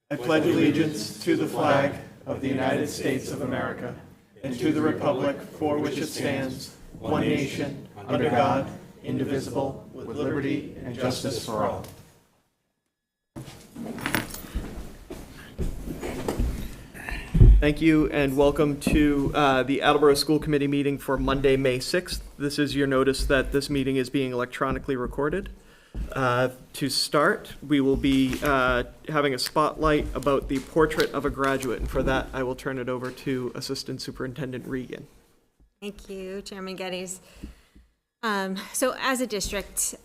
I pledge allegiance to the flag of the United States of America and to the republic for which it stands, one nation, under God, indivisible, with liberty and justice for all. Thank you and welcome to the Attleboro School Committee meeting for Monday, May 6th. This is your notice that this meeting is being electronically recorded. To start, we will be having a spotlight about the portrait of a graduate, and for that, I will turn it over to Assistant Superintendent Regan. Thank you, Chairman Geddes. So as a district,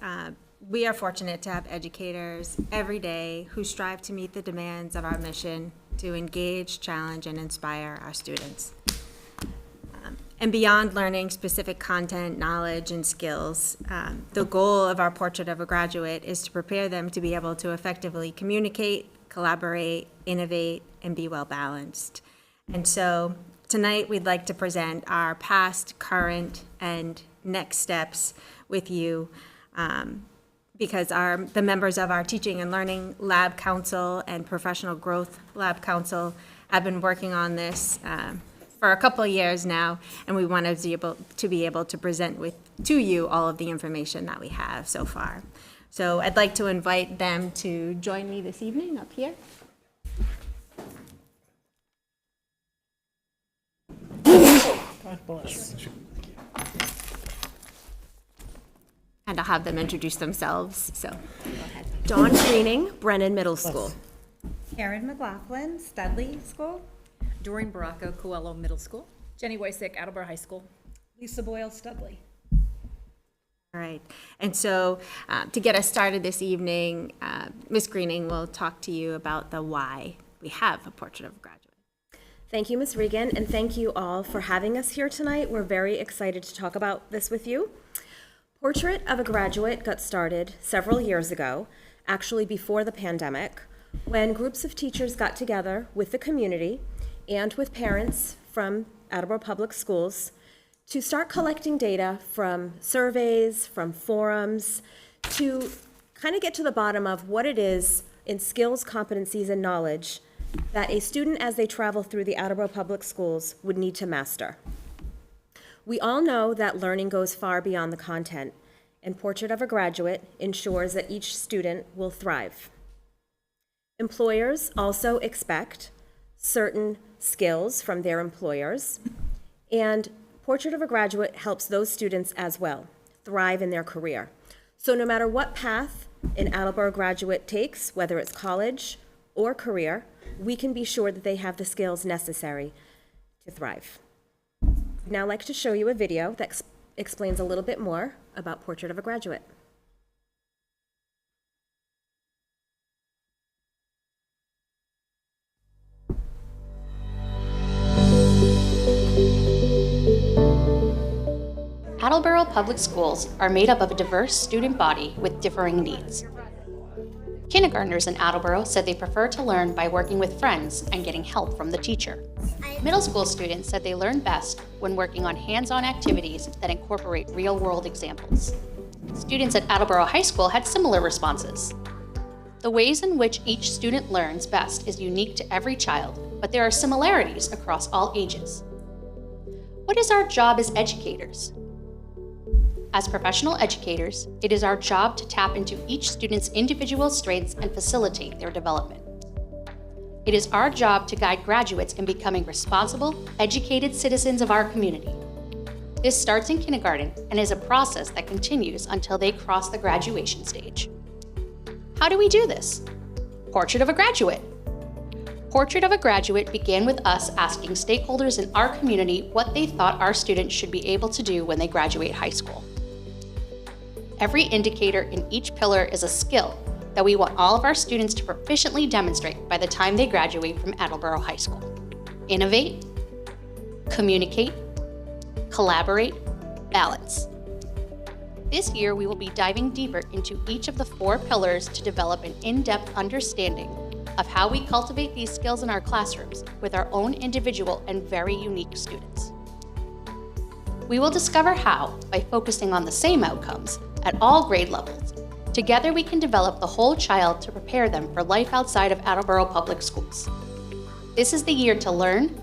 we are fortunate to have educators every day who strive to meet the demands of our mission to engage, challenge, and inspire our students. And beyond learning specific content, knowledge, and skills, the goal of our Portrait of a Graduate is to prepare them to be able to effectively communicate, collaborate, innovate, and be well-balanced. And so tonight we'd like to present our past, current, and next steps with you because the members of our Teaching and Learning Lab Council and Professional Growth Lab Council have been working on this for a couple of years now, and we want to be able to present to you all of the information that we have so far. So I'd like to invite them to join me this evening up here. God bless. And I'll have them introduce themselves, so go ahead. Dawn Greening, Brennan Middle School. Karen McLaughlin, Studley School. Doreen Baracco, Coelho Middle School. Jenny Wysick, Attleboro High School. Lisa Boyle, Studley. All right, and so to get us started this evening, Ms. Greening will talk to you about the why we have a Portrait of a Graduate. Thank you, Ms. Regan, and thank you all for having us here tonight. We're very excited to talk about this with you. Portrait of a Graduate got started several years ago, actually before the pandemic, when groups of teachers got together with the community and with parents from Attleboro Public Schools to start collecting data from surveys, from forums, to kind of get to the bottom of what it is in skills, competencies, and knowledge that a student as they travel through the Attleboro Public Schools would need to master. We all know that learning goes far beyond the content, and Portrait of a Graduate ensures that each student will thrive. Employers also expect certain skills from their employers, and Portrait of a Graduate helps those students as well thrive in their career. So no matter what path an Attleboro graduate takes, whether it's college or career, we can be sure that they have the skills necessary to thrive. I'd now like to show you a video that explains a little bit more about Portrait of a Graduate. Attleboro Public Schools are made up of a diverse student body with differing needs. Kindergartners in Attleboro said they prefer to learn by working with friends and getting help from the teacher. Middle school students said they learn best when working on hands-on activities that incorporate real-world examples. Students at Attleboro High School had similar responses. The ways in which each student learns best is unique to every child, but there are similarities across all ages. What is our job as educators? As professional educators, it is our job to tap into each student's individual strengths and facilitate their development. It is our job to guide graduates in becoming responsible, educated citizens of our community. This starts in kindergarten and is a process that continues until they cross the graduation stage. How do we do this? Portrait of a Graduate. Portrait of a Graduate began with us asking stakeholders in our community what they thought our students should be able to do when they graduate high school. Every indicator in each pillar is a skill that we want all of our students to proficiently demonstrate by the time they graduate from Attleboro High School. Innovate, communicate, collaborate, balance. This year, we will be diving deeper into each of the 4 pillars to develop an in-depth understanding of how we cultivate these skills in our classrooms with our own individual and very unique students. We will discover how, by focusing on the same outcomes at all grade levels, Together, we can develop the whole child to prepare them for life outside of Attleboro Public Schools. This is the year to learn,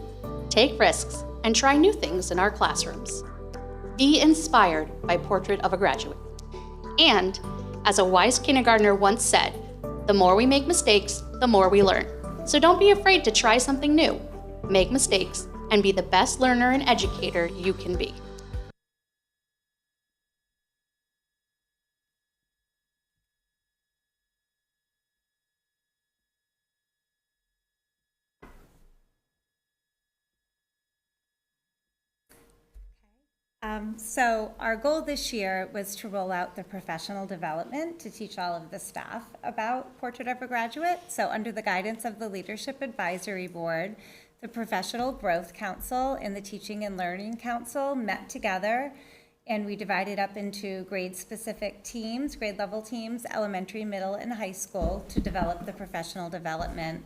take risks, and try new things in our classrooms. Be inspired by Portrait of a Graduate. And, as a wise kindergartner once said, the more we make mistakes, the more we learn. So don't be afraid to try something new, make mistakes, and be the best learner and educator you can be. So our goal this year was to roll out the professional development to teach all of the staff about Portrait of a Graduate. So under the guidance of the Leadership Advisory Board, the Professional Growth Council and the Teaching and Learning Council met together, and we divided up into grade-specific teams, grade-level teams, elementary, middle, and high school, to develop the professional development.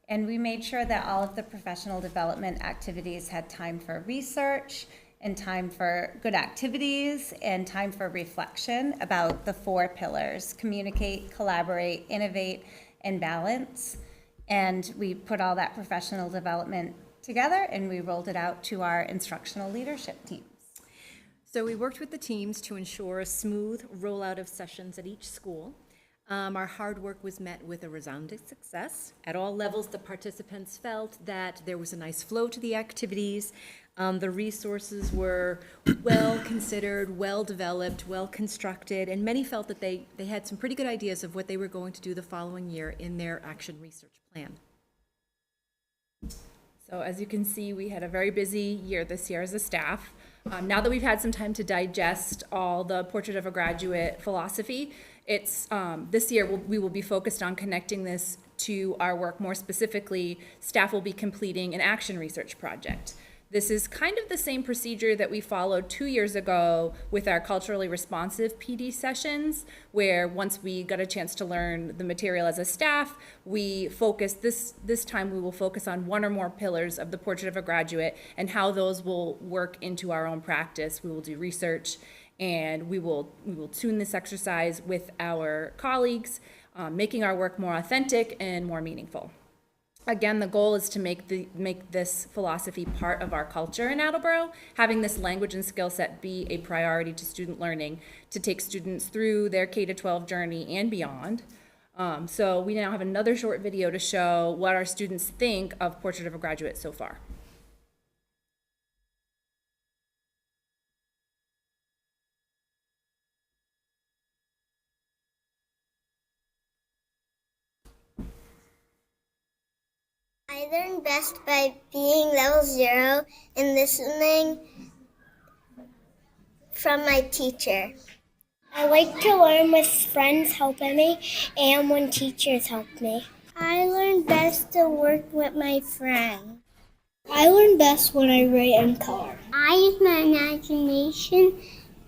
And we made sure that all of the professional development activities had time for research, and time for good activities, and time for reflection about the 4 pillars: communicate, collaborate, innovate, and balance. And we put all that professional development together, and we rolled it out to our instructional leadership teams. So we worked with the teams to ensure a smooth rollout of sessions at each school. Our hard work was met with a resounding success. At all levels, the participants felt that there was a nice flow to the activities. The resources were well considered, well developed, well constructed, and many felt that they had some pretty good ideas of what they were going to do the following year in their action research plan. So as you can see, we had a very busy year this year as a staff. Now that we've had some time to digest all the Portrait of a Graduate philosophy, this year we will be focused on connecting this to our work. More specifically, staff will be completing an action research project. This is kind of the same procedure that we followed 2 years ago with our culturally responsive PD sessions, where once we got a chance to learn the material as a staff, we focused, this time we will focus on 1 or more pillars of the Portrait of a Graduate and how those will work into our own practice. We will do research, and we will tune this exercise with our colleagues, making our work more authentic and more meaningful. Again, the goal is to make this philosophy part of our culture in Attleboro, having this language and skill set be a priority to student learning, to take students through their K-12 journey and beyond. So we now have another short video to show what our students think of Portrait of a Graduate so far. I learn best by being level 0 and listening from my teacher. I like to learn with friends helping me and when teachers help me. I learn best to work with my friends. I learn best when I write and color. I use my imagination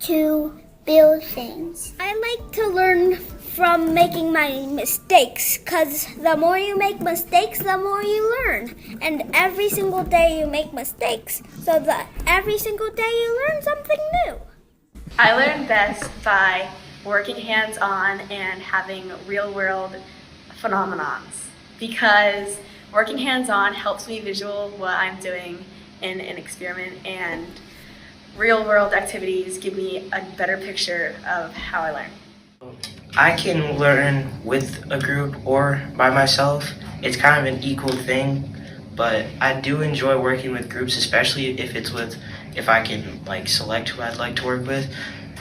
to build things. I like to learn from making my mistakes, because the more you make mistakes, the more you learn. And every single day you make mistakes, so that every single day you learn something new. I learn best by working hands-on and having real-world phenomenons, because working hands-on helps me visual what I'm doing in an experiment, and real-world activities give me a better picture of how I learn. I can learn with a group or by myself. It's kind of an equal thing, but I do enjoy working with groups, especially if I can select who I'd like to work with.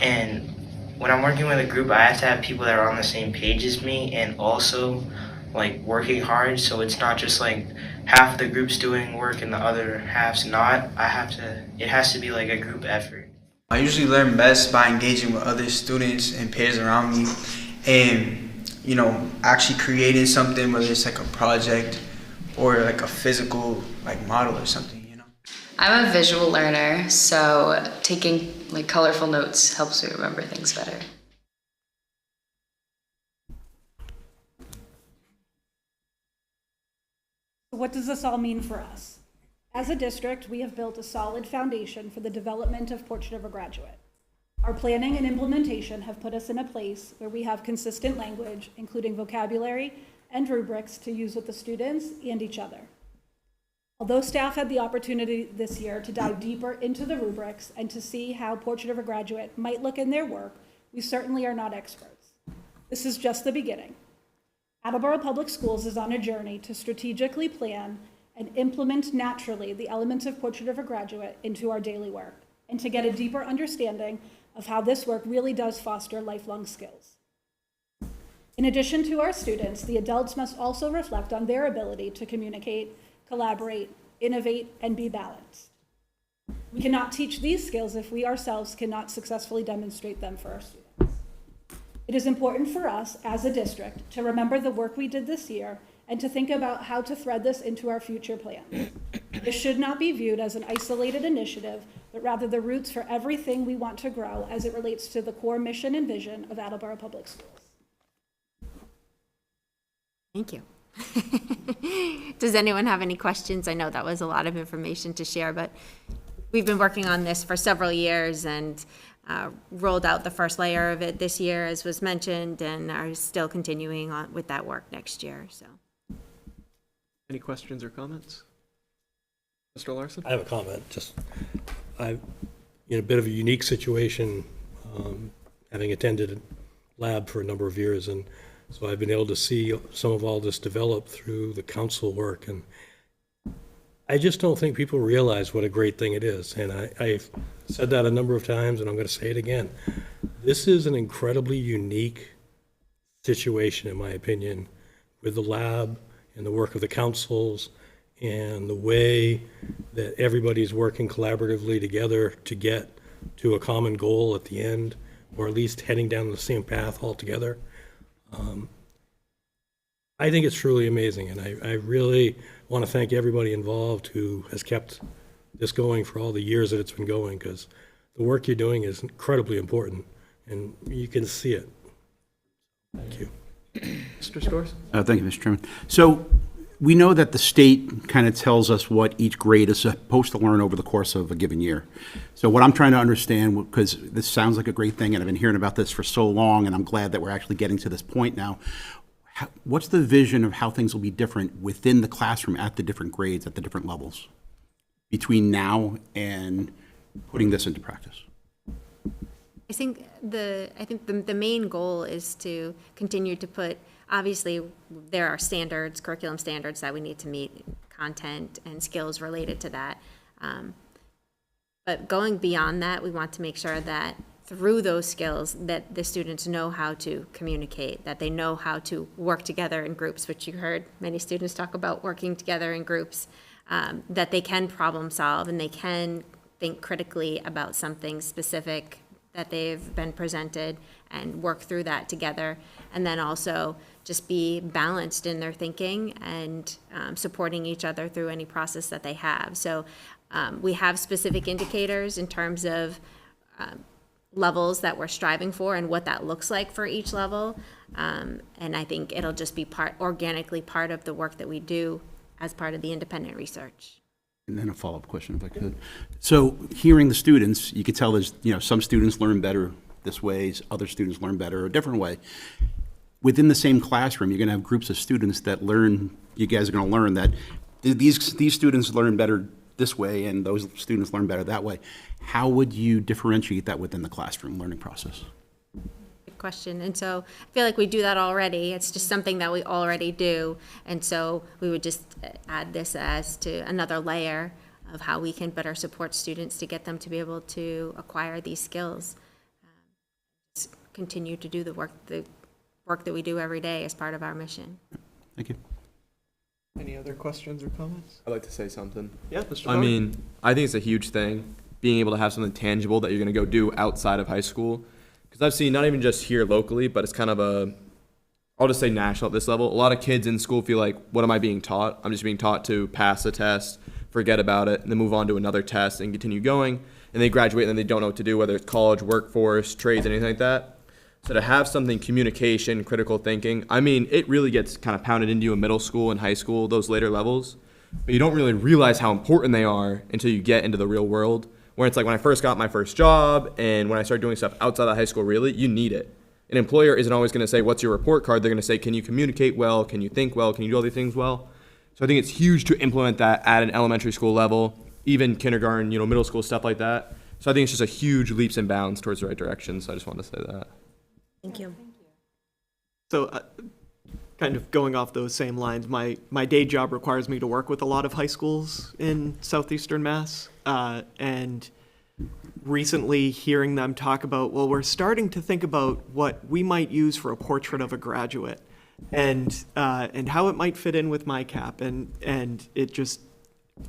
And when I'm working with a group, I have to have people that are on the same page as me and also working hard, so it's not just half the group's doing work and the other half's not. It has to be a group effort. I usually learn best by engaging with other students and peers around me and, actually creating something, whether it's a project or a physical model or something, I'm a visual learner, so taking colorful notes helps me remember things better. What does this all mean for us? As a district, we have built a solid foundation for the development of Portrait of a Graduate. Our planning and implementation have put us in a place where we have consistent language, including vocabulary and rubrics to use with the students and each other. Although staff had the opportunity this year to dive deeper into the rubrics and to see how Portrait of a Graduate might look in their work, we certainly are not experts. This is just the beginning. Attleboro Public Schools is on a journey to strategically plan and implement naturally the elements of Portrait of a Graduate into our daily work, and to get a deeper understanding of how this work really does foster lifelong skills. In addition to our students, the adults must also reflect on their ability to communicate, collaborate, innovate, and be balanced. We cannot teach these skills if we ourselves cannot successfully demonstrate them for our students. It is important for us as a district to remember the work we did this year and to think about how to thread this into our future plans. This should not be viewed as an isolated initiative, but rather the roots for everything we want to grow as it relates to the core mission and vision of Attleboro Public Schools. Thank you. Does anyone have any questions? I know that was a lot of information to share, but we've been working on this for several years and rolled out the first layer of it this year, as was mentioned, and are still continuing on with that work next year. So, Any questions or comments? Mr. Larson? I have a comment. I'm in a bit of a unique situation, having attended a lab for a number of years, and so I've been able to see some of all this develop through the council work, and I just don't think people realize what a great thing it is. And I've said that a number of times, and I'm going to say it again. This is an incredibly unique situation, in my opinion, with the lab and the work of the councils and the way that everybody's working collaboratively together to get to a common goal at the end, or at least heading down the same path altogether. I think it's truly amazing, and I really want to thank everybody involved who has kept this going for all the years that it's been going, because the work you're doing is incredibly important, and you can see it. Thank you. Mr. Storrs? Thank you, Mr. Chairman. So we know that the state kind of tells us what each grade is supposed to learn over the course of a given year. So what I'm trying to understand, because this sounds like a great thing, and I've been hearing about this for so long, and I'm glad that we're actually getting to this point now. What's the vision of how things will be different within the classroom at the different grades, at the different levels, between now and putting this into practice? I think the main goal is to continue to put, obviously, there are standards, curriculum standards that we need to meet, content and skills related to that. But going beyond that, we want to make sure that through those skills that the students know how to communicate, that they know how to work together in groups, which you heard many students talk about working together in groups, that they can problem solve and they can think critically about something specific that they've been presented and work through that together. And then also just be balanced in their thinking and supporting each other through any process that they have. So we have specific indicators in terms of levels that we're striving for and what that looks like for each level. And I think it'll just be organically part of the work that we do as part of the independent research. And then a follow-up question, if I could. So hearing the students, you could tell there's, some students learn better this way, other students learn better a different way. Within the same classroom, you're going to have groups of students that learn, you guys are going to learn that these students learn better this way and those students learn better that way. How would you differentiate that within the classroom learning process? Good question. And so I feel like we do that already. It's just something that we already do. And so we would just add this as to another layer of how we can better support students to get them to be able to acquire these skills. Continue to do the work that we do every day as part of our mission. Thank you. Any other questions or comments? I'd like to say something. Yeah, Mr. I mean, I think it's a huge thing, being able to have something tangible that you're going to go do outside of high school. Because I've seen, not even just here locally, but it's kind of I'll just say national at this level. A lot of kids in school feel like, what am I being taught? I'm just being taught to pass a test, forget about it, and then move on to another test and continue going. And they graduate and then they don't know what to do, whether it's college, workforce, trades, anything like that. So to have something, communication, critical thinking, I mean, it really gets kind of pounded into you in middle school and high school, those later levels. But you don't really realize how important they are until you get into the real world, When it's like when I first got my first job and when I started doing stuff outside of high school, really, you need it. An employer isn't always going to say, what's your report card? They're going to say, can you communicate well? Can you think well? Can you do all these things well? So I think it's huge to implement that at an elementary school level, even kindergarten, middle school, stuff like that. So I think it's just a huge leaps and bounds towards the right direction. So I just wanted to say that. Thank you. So, kind of going off those same lines, my day job requires me to work with a lot of high schools in southeastern Mass. And recently hearing them talk about, well, we're starting to think about what we might use for a portrait of a graduate and how it might fit in with my cap. And it just,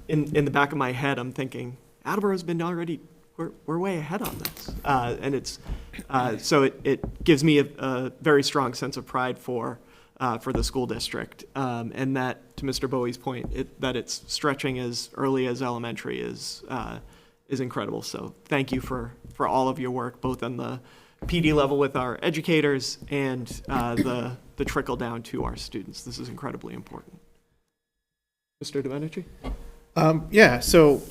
in the back of my head, I'm thinking, Attleboro's been already, we're way ahead on this. And it's, so it gives me a very strong sense of pride for the school district. And that, to Mr. Bowie's point, that it's stretching as early as elementary is incredible. So thank you for all of your work, both on the PD level with our educators and the trickle down to our students. This is incredibly important. Mr. Domenici? Yeah, so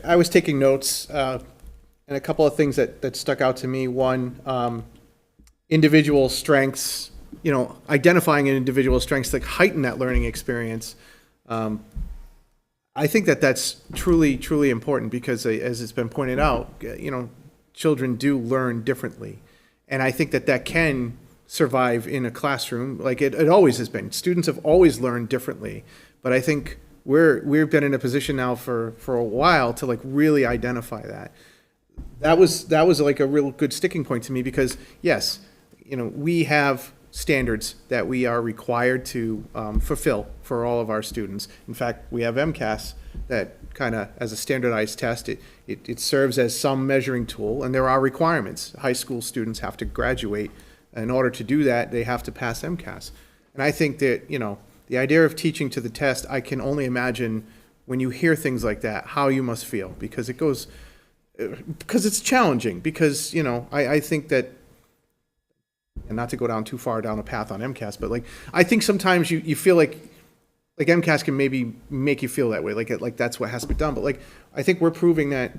I was taking notes, and a couple of things that stuck out to me. One, individual strengths, identifying an individual strengths that heighten that learning experience. I think that's truly, truly important because, as it's been pointed out, children do learn differently. And I think that can survive in a classroom like it always has been. Students have always learned differently. But I think we've been in a position now for a while to really identify that. That was like a real good sticking point to me because, yes, we have standards that we are required to fulfill for all of our students. In fact, we have MCAS that kind of, as a standardized test, it serves as some measuring tool, and there are requirements. High school students have to graduate. In order to do that, they have to pass MCAS. And I think that, the idea of teaching to the test, I can only imagine when you hear things like that, how you must feel, because it's challenging, because, I think that, and not to go down too far down a path on MCAS, but I think sometimes you feel like MCAS can maybe make you feel that way, like that's what has to be done. But I think we're proving that,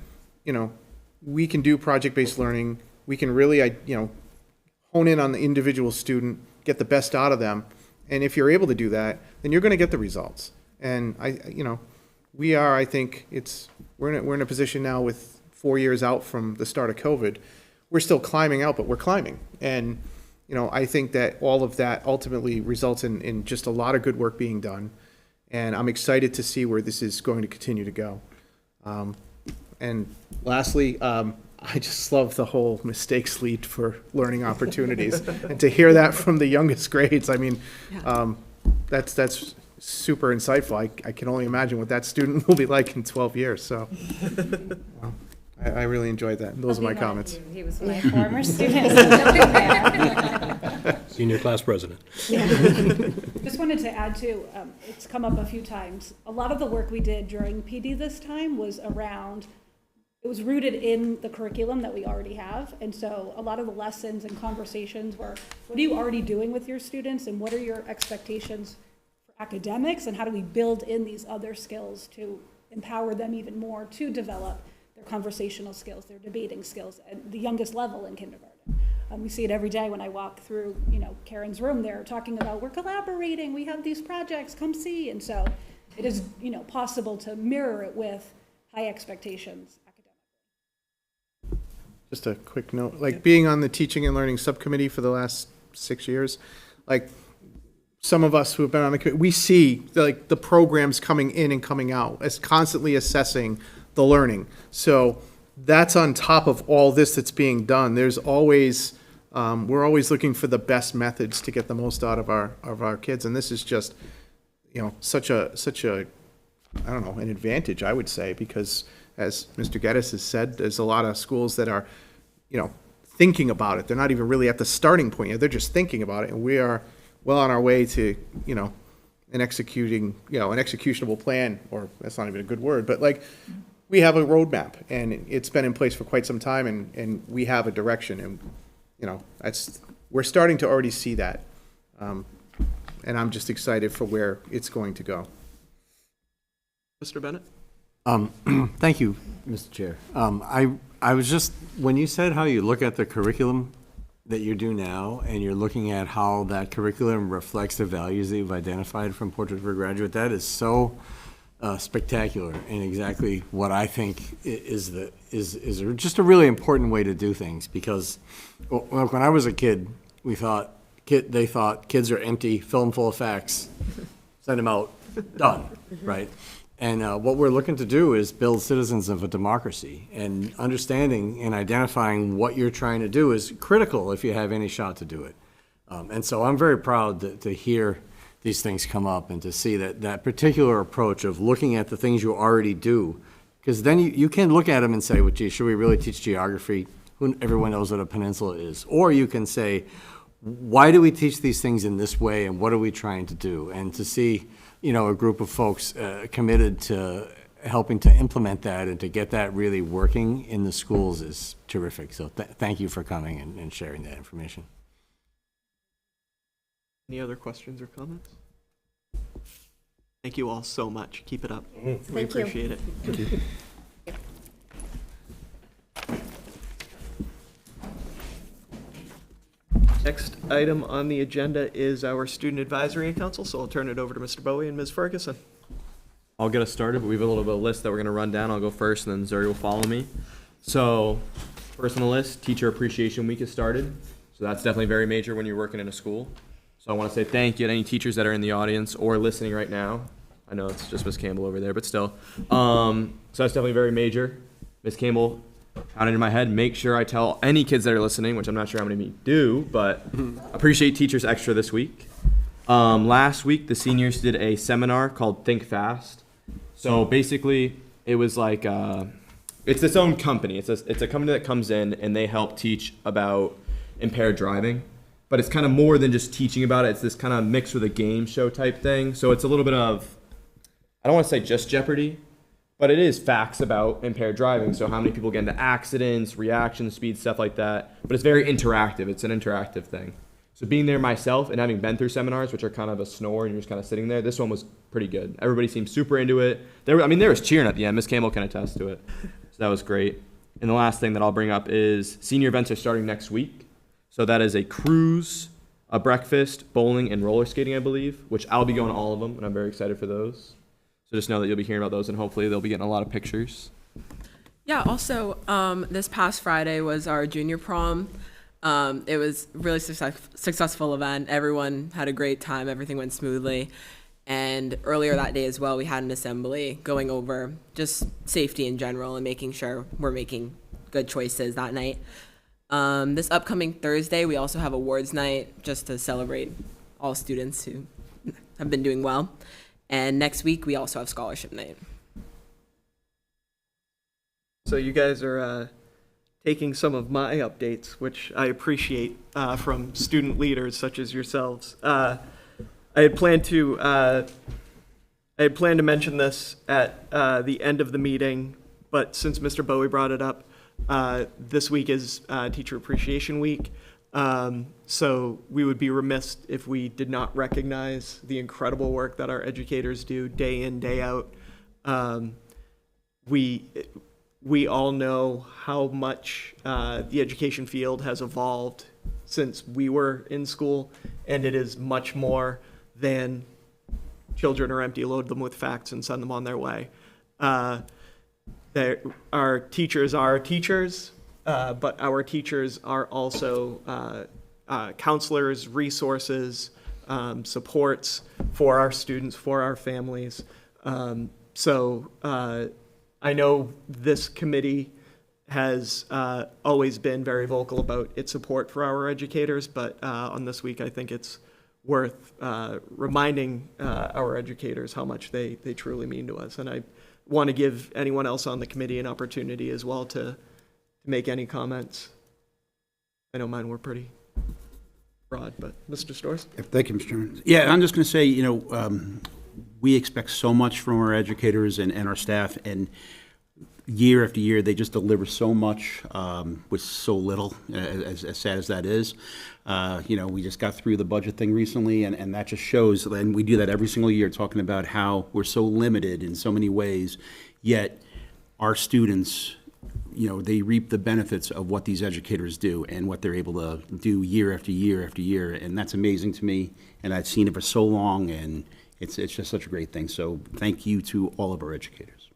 we can do project-based learning. We can really, hone in on the individual student, get the best out of them. And if you're able to do that, then you're going to get the results. And I think we're in a position now with 4 years out from the start of COVID. We're still climbing out, but we're climbing. And, I think that all of that ultimately results in just a lot of good work being done. And I'm excited to see where this is going to continue to go. And lastly, I just love the whole mistakes lead for learning opportunities. And to hear that from the youngest grades, that's super insightful. I can only imagine what that student will be like in 12 years. So I really enjoyed that. Those are my comments. He was my former student. Senior class president. Just wanted to add too, it's come up a few times. A lot of the work we did during PD this time was it was rooted in the curriculum that we already have. And so a lot of the lessons and conversations were, what are you already doing with your students and what are your expectations for academics and how do we build in these other skills to empower them even more to develop their conversational skills, their debating skills at the youngest level in kindergarten. We see it every day when I walk through, Karen's room there talking about, we're collaborating, we have these projects, come see. And so it is, possible to mirror it with high expectations. Just a quick note, being on the teaching and learning subcommittee for the last 6 years, some of us who have been on the committee, we see the programs coming in and coming out as constantly assessing the learning. So that's on top of all this that's being done. There's always, we're always looking for the best methods to get the most out of our kids. And this is just, such a, I don't know, an advantage, I would say, because as Mr. Geddes has said, there's a lot of schools that are, thinking about it. They're not even really at the starting point yet. They're just thinking about it. And we are well on our way to, an executing, an executable plan, or that's not even a good word, but we have a roadmap and it's been in place for quite some time and we have a direction and, we're starting to already see that. And I'm just excited for where it's going to go. Mr. Bennett? Thank you, Mr. Chair. I was just, when you said how you look at the curriculum that you do now, and you're looking at how that curriculum reflects the values that you've identified from Portrait of a Graduate, that is so spectacular and exactly what I think is just a really important way to do things. Because when I was a kid, they thought kids are empty, fill them full of facts, send them out, done, right? And what we're looking to do is build citizens of a democracy, and understanding and identifying what you're trying to do is critical if you have any shot to do it. And so I'm very proud to hear these things come up and to see that particular approach of looking at the things you already do, because then you can look at them and say, well, gee, should we really teach geography? Everyone knows what a peninsula is. Or you can say, why do we teach these things in this way, and what are we trying to do? And to see, a group of folks committed to helping to implement that and to get that really working in the schools is terrific. So thank you for coming and sharing that information. Any other questions or comments? Thank you all so much. Keep it up. Mm-hmm. We appreciate it. Thank you. Next item on the agenda is our Student Advisory Council, so I'll turn it over to Mr. Bowie and Ms. Ferguson. I'll get us started, but we have a little bit of a list that we're going to run down. I'll go first, and then Zuri will follow me. So, first on the list, Teacher Appreciation Week has started. So that's definitely very major when you're working in a school. So I want to say thank you to any teachers that are in the audience or listening right now. I know it's just Ms. Campbell over there, but still. So that's definitely very major. Ms. Campbell, counted in my head, make sure I tell any kids that are listening, which I'm not sure how many of me do, but appreciate Teachers Extra this week. Last week, the seniors did a seminar called Think Fast. So basically, it was like, it's its own company. It's a company that comes in and they help teach about impaired driving. But it's kind of more than just teaching about it. It's this kind of mix with a game show type thing. So it's a little bit of, I don't want to say just Jeopardy, but it is facts about impaired driving. So how many people get into accidents, reaction speed, stuff like that. But it's very interactive. It's an interactive thing. So being there myself and having been through seminars, which are kind of a snore and you're just kind of sitting there, this one was pretty good. Everybody seemed super into it. There was cheering at the end. Miss Campbell can attest to it. So that was great. And the last thing that I'll bring up is senior events are starting next week. So that is a cruise, a breakfast, bowling, and roller skating, I believe, which I'll be going to all of them, and I'm very excited for those. So just know that you'll be hearing about those, and hopefully they'll be getting a lot of pictures. Yeah, also, this past Friday was our junior prom. It was a really successful event. Everyone had a great time. Everything went smoothly. And earlier that day as well, we had an assembly going over just safety in general and making sure we're making good choices that night. This upcoming Thursday, we also have awards night just to celebrate all students who have been doing well. And next week, we also have scholarship night. So you guys are taking some of my updates, which I appreciate from student leaders such as yourselves. I had planned to mention this at the end of the meeting, but since Mr. Bowie brought it up, this week is Teacher Appreciation Week, so we would be remiss if we did not recognize the incredible work that our educators do day in, day out. We all know how much the education field has evolved since we were in school, and it is much more than children are empty, load them with facts and send them on their way. Our teachers are teachers, but our teachers are also counselors, resources, supports for our students, for our families. So I know this committee has always been very vocal about its support for our educators, but on this week I think it's worth reminding our educators how much they truly mean to us. And I want to give anyone else on the committee an opportunity as well to make any comments. I know mine were pretty broad, but Mr. Storrs? Thank you, Mr. Chairman. Yeah, I'm just going to say, we expect so much from our educators and our staff, and year after year, they just deliver so much with so little, as sad as that is. We just got through the budget thing recently, and that just shows, and we do that every single year, talking about how we're so limited in so many ways, yet our students, they reap the benefits of what these educators do and what they're able to do year after year after year, and that's amazing to me, and I've seen it for so long, and it's just such a great thing. So thank you to all of our educators.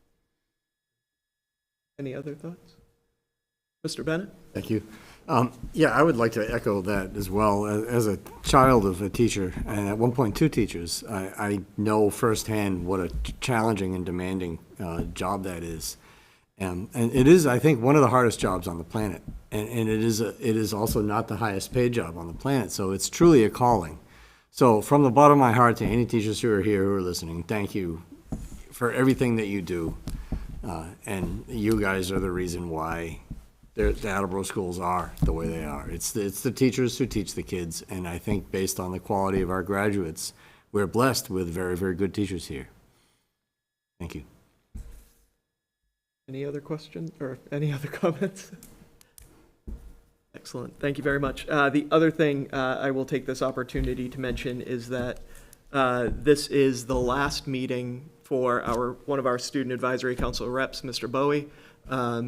Any other thoughts? Mr. Bennett? Thank you. Yeah, I would like to echo that as well. As a child of a teacher, and at one point 2 teachers, I know firsthand what a challenging and demanding job that is. And it is, I think, one of the hardest jobs on the planet. And it is also not the highest paid job on the planet. So it's truly a calling. So from the bottom of my heart to any teachers who are here who are listening, thank you for everything that you do. And you guys are the reason why the Attleboro schools are the way they are. It's the teachers who teach the kids, and I think based on the quality of our graduates, we're blessed with very, very good teachers here. Thank you. Any other questions or any other comments? Excellent. Thank you very much. The other thing I will take this opportunity to mention is that this is the last meeting for one of our student advisory council reps, Mr. Bowie.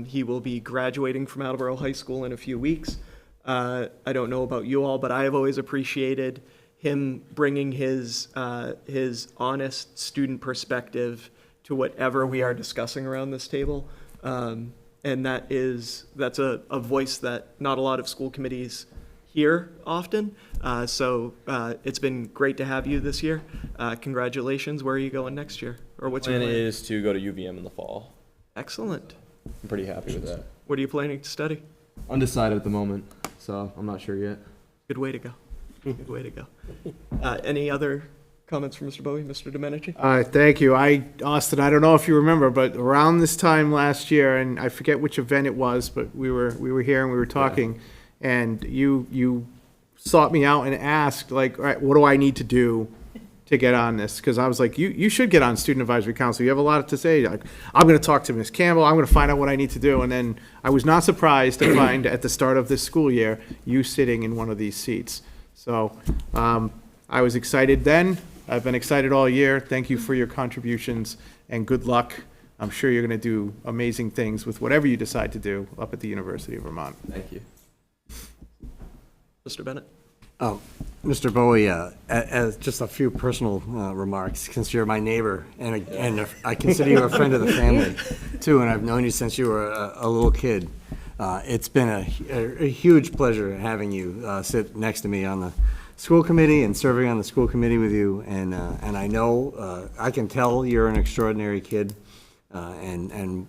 He will be graduating from Attleboro High School in a few weeks. I don't know about you all, but I have always appreciated him bringing his honest student perspective to whatever we are discussing around this table. And that's a voice that not a lot of school committees hear often. So it's been great to have you this year. Congratulations. Where are you going next year? Or what's your plan? plan? Is to go to UVM in the fall. Excellent. I'm pretty happy with that. What are you planning to study? Undecided at the moment, so I'm not sure yet. Good way to go. Good way to go. Any other comments from Mr. Bowie, Mr. Domenici? Thank you. Austin, I don't know if you remember, but around this time last year, and I forget which event it was, but we were here and we were talking, and you sought me out and asked, like, all right, what do I need to do to get on this? Because I was like, you should get on Student Advisory Council. You have a lot to say. Like, I'm going to talk to Ms. Campbell. I'm going to find out what I need to do. And then I was not surprised to find at the start of this school year, you sitting in one of these seats. So I was excited then. I've been excited all year. Thank you for your contributions and good luck. I'm sure you're going to do amazing things with whatever you decide to do up at the University of Vermont. Thank you. Mr. Bennett? Mr. Bowie, as just a few personal remarks, since you're my neighbor, and I consider you a friend of the family, too, and I've known you since you were a little kid. It's been a huge pleasure having you sit next to me on the school committee and serving on the school committee with you, and I know, I can tell you're an extraordinary kid, and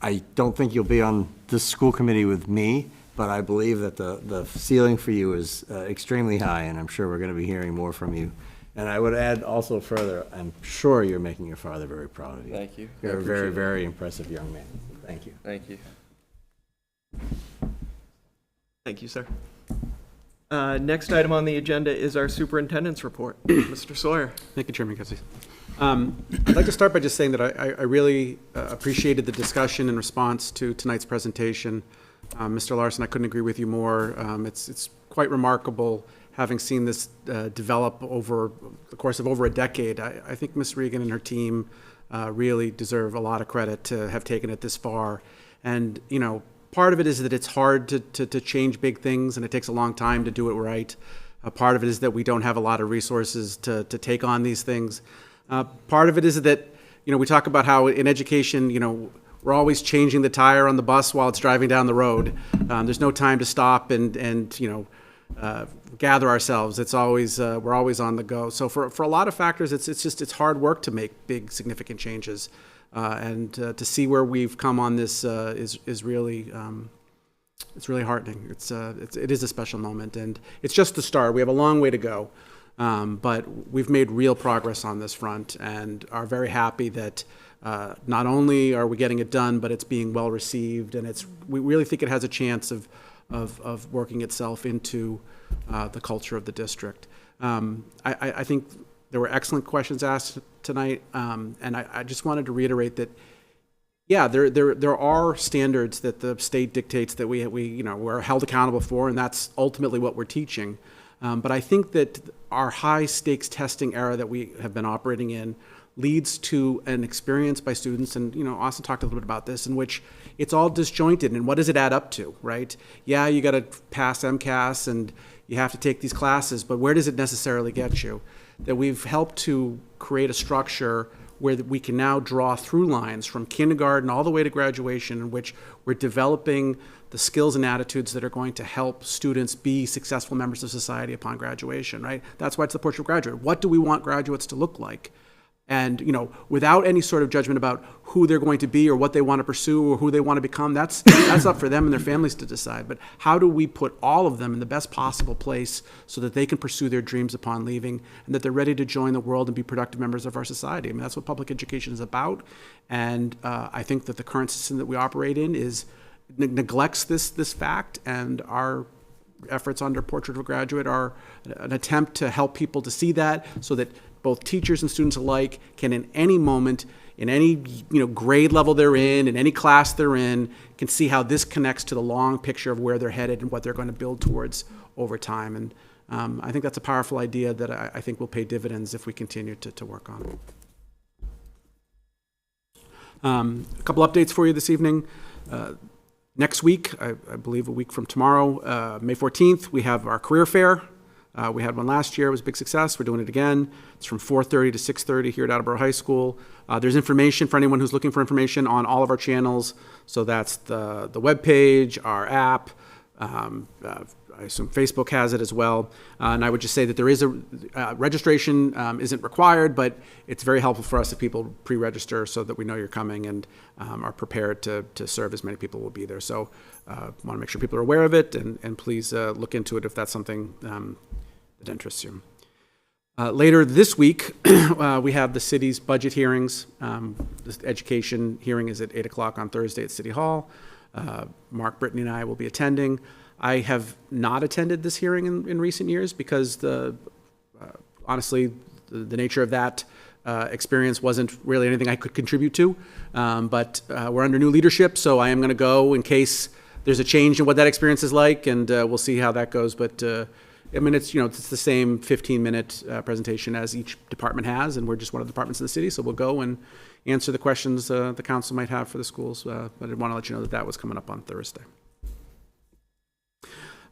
I don't think you'll be on this school committee with me, but I believe that the ceiling for you is extremely high, and I'm sure we're going to be hearing more from you. And I would add also further, I'm sure you're making your father very proud of you. Thank you. You're a very, very impressive young man. Thank you. Thank you. Thank you, sir. Next item on the agenda is our superintendent's report. Mr. Sawyer. Thank you, Chairman Gutsy. I'd like to start by just saying that I really appreciated the discussion in response to tonight's presentation. Mr. Larson, I couldn't agree with you more. It's quite remarkable having seen this develop over the course of over a decade. I think Ms. Regan and her team really deserve a lot of credit to have taken it this far. And, you know, part of it is that it's hard to change big things, and it takes a long time to do it right. Part of it is that we don't have a lot of resources to take on these things. Part of it is that, you know, we talk about how in education, you know, we're always changing the tire on the bus while it's driving down the road. There's no time to stop and you know, gather ourselves. It's always we're always on the go. So for a lot of factors, it's hard work to make big significant changes, and to see where we've come on this is really it's really heartening. It is a special moment, and it's just the start. We have a long way to go, but we've made real progress on this front, and are very happy that. Not only are we getting it done, but it's being well received, and we really think it has a chance of working itself into the culture of the district. I think there were excellent questions asked tonight, and I just wanted to reiterate that yeah, there are standards that the state dictates that we're held accountable for, and that's ultimately what we're teaching. But I think that our high stakes testing era that we have been operating in leads to an experience by students, and Austin talked a little bit about this, in which it's all disjointed. And what does it add up to, right? Yeah, you got to pass MCAS and you have to take these classes, but where does it necessarily get you? That we've helped to create a structure where we can now draw through lines from kindergarten all the way to graduation, in which we're developing the skills and attitudes that are going to help students be successful members of society upon graduation, right? That's why it's the Portrait of a Graduate. What do we want graduates to look like? And, without any sort of judgment about who they're going to be or what they want to pursue or who they want to become, that's up for them and their families to decide. But how do we put all of them in the best possible place so that they can pursue their dreams upon leaving and that they're ready to join the world and be productive members of our society? I mean, that's what public education is about. And I think that the current system that we operate in neglects this fact, and our efforts under Portrait of a Graduate are an attempt to help people to see that, so that both teachers and students alike can, in any moment, in any grade level they're in any class they're in, can see how this connects to the long picture of where they're headed and what they're going to build towards over time. And I think that's a powerful idea that I think will pay dividends if we continue to work on. A couple updates for you this evening. Next week, I believe a week from tomorrow, May 14th, we have our career fair. We had one last year. It was a big success. We're doing it again. It's from 4:30 to 6:30 here at Attleboro High School. There's information for anyone who's looking for information on all of our channels. So that's the webpage, our app. I assume Facebook has it as well. And I would just say that there is registration isn't required, but it's very helpful for us if people pre-register so that we know you're coming and are prepared to serve as many people will be there. So want to make sure people are aware of it, and please look into it if that's something that interests you. Later this week, we have the city's budget hearings. The education hearing is at 8 o'clock on Thursday at City Hall. Mark, Brittany, and I will be attending. I have not attended this hearing in recent years because honestly, the nature of that experience wasn't really anything I could contribute to. But we're under new leadership, so I am going to go in case there's a change in what that experience is like, and we'll see how that goes. But I mean, it's the same 15-minute presentation as each department has, and we're just one of the departments in the city, so we'll go and answer the questions the council might have for the schools. But I want to let you know that was coming up on Thursday.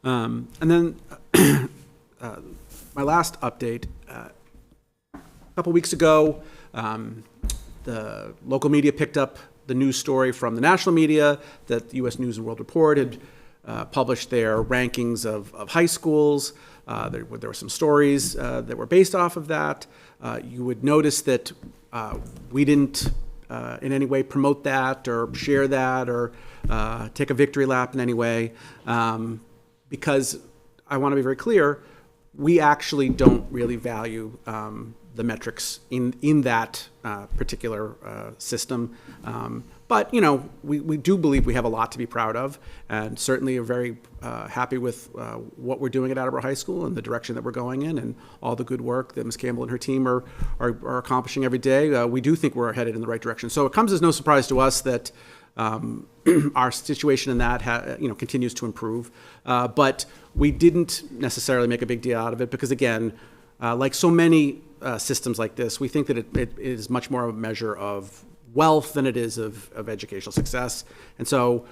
And then my last update, a couple weeks ago, the local media picked up the news story from the national media that the U.S. News and World Report had published their rankings of high schools. There were some stories that were based off of that. You would notice that we didn't in any way promote that or share that or take a victory lap in any way. Because I want to be very clear, we actually don't really value the metrics in that particular system. But, we do believe we have a lot to be proud of, and certainly are very happy with what we're doing at Attleboro High School and the direction that we're going in and all the good work that Ms. Campbell and her team are accomplishing every day. We do think we're headed in the right direction. So it comes as no surprise to us that our situation in that continues to improve, but we didn't necessarily make a big deal out of it because, again, like so many systems like this, we think that it is much more of a measure of wealth than it is of educational success. And so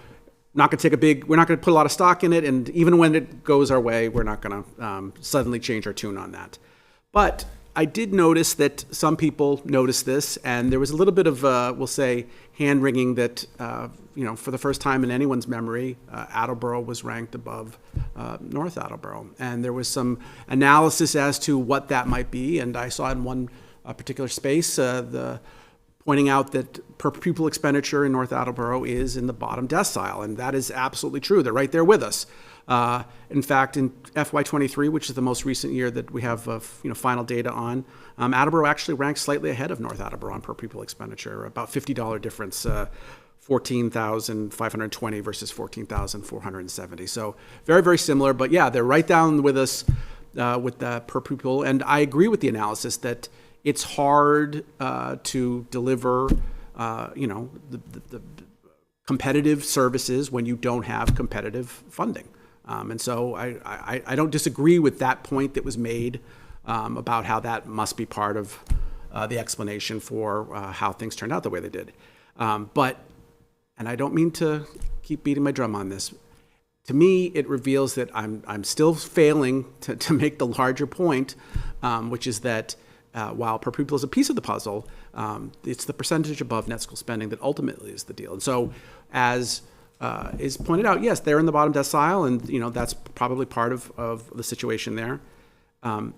we're not going to put a lot of stock in it, and even when it goes our way, we're not going to suddenly change our tune on that. But I did notice that some people noticed this, and there was a little bit of, we'll say, hand-wringing that, for the first time in anyone's memory, Attleboro was ranked above North Attleboro. And there was some analysis as to what that might be, and I saw in one particular space pointing out that per pupil expenditure in North Attleboro is in the bottom decile, and that is absolutely true. They're right there with us. In fact, in FY23, which is the most recent year that we have final data on, Attleboro actually ranks slightly ahead of North Attleboro on per pupil expenditure, about $50 difference, $14,520 versus $14,470. So very, very similar, but yeah, they're right down with us with the per pupil. And I agree with the analysis that it's hard to deliver the competitive services when you don't have competitive funding. And so I don't disagree with that point that was made about how that must be part of the explanation for how things turned out the way they did. But, and I don't mean to keep beating my drum on this, to me, it reveals that I'm still failing to make the larger point, which is that while per pupil is a piece of the puzzle, it's the percentage above net school spending that ultimately is the deal. And so, as is pointed out, yes, they're in the bottom decile, and that's probably part of the situation there.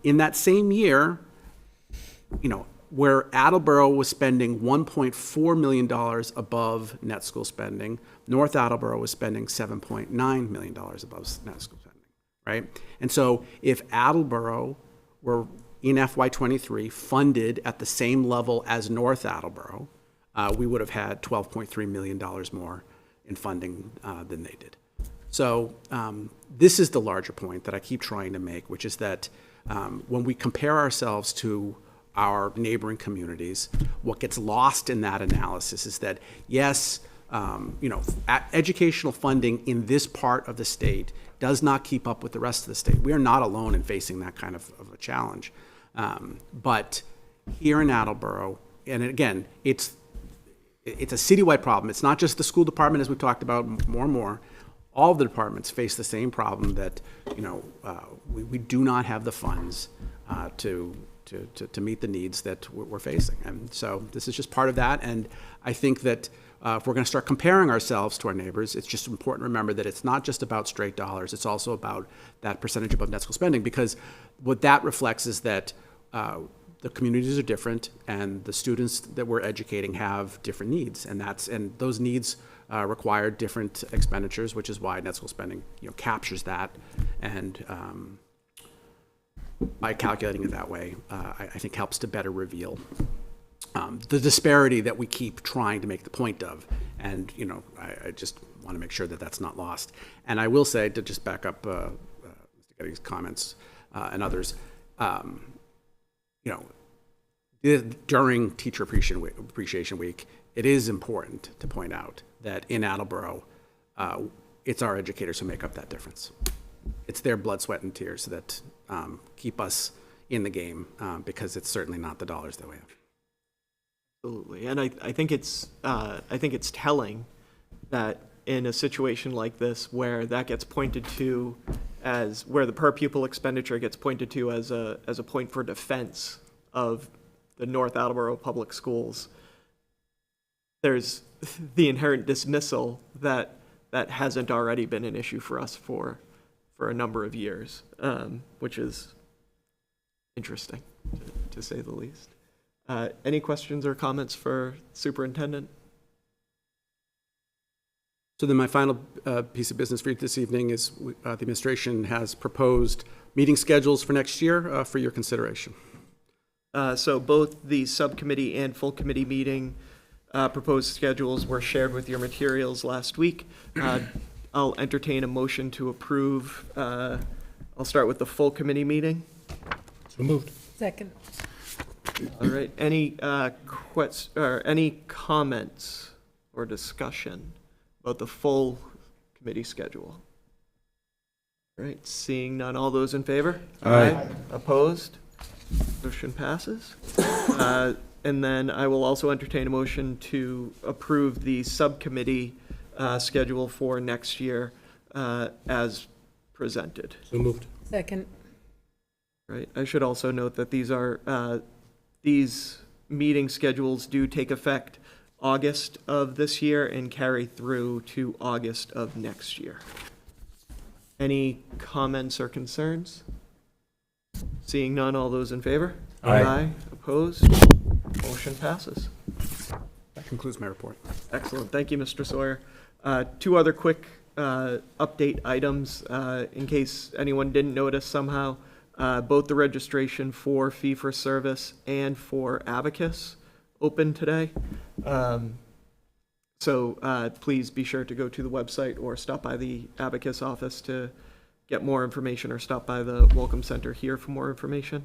In that same year, where Attleboro was spending $1.4 million above net school spending, North Attleboro was spending $7.9 million above net school spending, right? And so if Attleboro were in FY23 funded at the same level as North Attleboro, we would have had $12.3 million more in funding than they did. So this is the larger point that I keep trying to make, which is that when we compare ourselves to our neighboring communities, what gets lost in that analysis is that, yes, educational funding in this part of the state does not keep up with the rest of the state. We are not alone in facing that kind of a challenge. But here in Attleboro, and again, it's a citywide problem. It's not just the school department, as we've talked about more and more. All of the departments face the same problem that, we do not have the funds to meet the needs that we're facing. And so this is just part of that. And I think that if we're going to start comparing ourselves to our neighbors, it's just important to remember that it's not just about straight dollars. It's also about that percentage above net school spending, because what that reflects is that the communities are different and the students that we're educating have different needs. And those needs require different expenditures, which is why net school spending captures that. And by calculating it that way, I think helps to better reveal the disparity that we keep trying to make the point of. And, I just want to make sure that that's not lost. And I will say, to just back up Mr. Getty's comments and others, during Teacher Appreciation Week, it is important to point out that in Attleboro, it's our educators who make up that difference. It's their blood, sweat, and tears that keep us in the game, because it's certainly not the dollars that we have. Absolutely, and I think it's telling that in a situation like this, where that gets pointed to as where the per pupil expenditure gets pointed to as a point for defense of the North Attleboro Public Schools, there's the inherent dismissal that hasn't already been an issue for us for a number of years, which is interesting, to say the least. Any questions or comments for Superintendent? So then my final piece of business for you this evening is the administration has proposed meeting schedules for next year for your consideration. So both the subcommittee and full committee meeting proposed schedules were shared with your materials last week. I'll entertain a motion to approve. I'll start with the full committee meeting. So moved. Second. All right. Any any comments or discussion about the full committee schedule? All right. Seeing none. All those in favor? Aye. Opposed? Motion passes. And then I will also entertain a motion to approve the subcommittee schedule for next year as presented. So moved. Second. Right. I should also note that these meeting schedules do take effect August of this year and carry through to August of next year. Any comments or concerns? Seeing none, all those in favor? Aye. Opposed? Motion passes. That concludes my report. Excellent. Thank you, Mr. Sawyer. Two other quick update items in case anyone didn't notice somehow. Both the registration for fee-for-service and for Abacus open today. So please be sure to go to the website or stop by the Abacus office to get more information, or stop by the Welcome Center here for more information.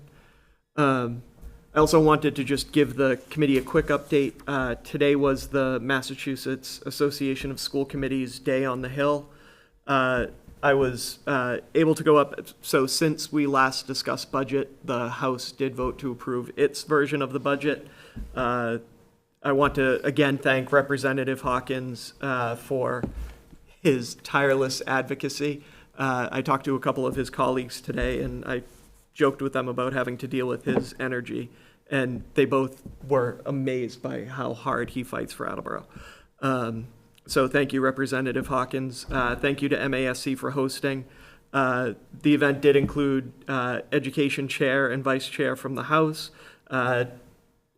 I I also wanted to just give the committee a quick update. Today was the Massachusetts Association of School Committees Day on the Hill. I was able to go up, so since we last discussed budget, the House did vote to approve its version of the budget. I want to again thank Representative Hawkins for his tireless advocacy. I talked to a couple of his colleagues today, and I joked with them about having to deal with his energy, and they both were amazed by how hard he fights for Attleboro. So thank you, Representative Hawkins. Thank you to MASC for hosting. The event did include Education Chair and Vice Chair from the House,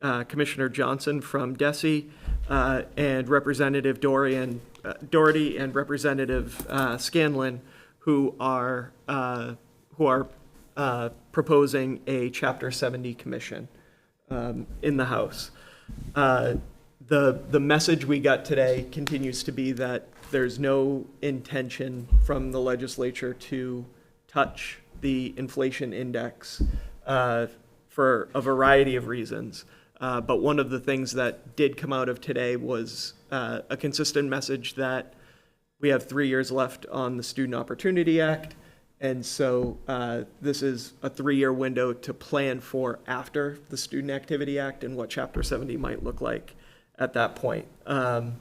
Commissioner Johnson from DESE, and Representative Doherty and Representative Scanlon, who are proposing a Chapter 70 commission in the House. The message we got today continues to be that there's no intention from the legislature to touch the inflation index for a variety of reasons. But one of the things that did come out of today was a consistent message that we have 3 years left on the Student Opportunity Act. And so this is a 3-year window to plan for after the Student Activity Act and what Chapter 70 might look like at that point. The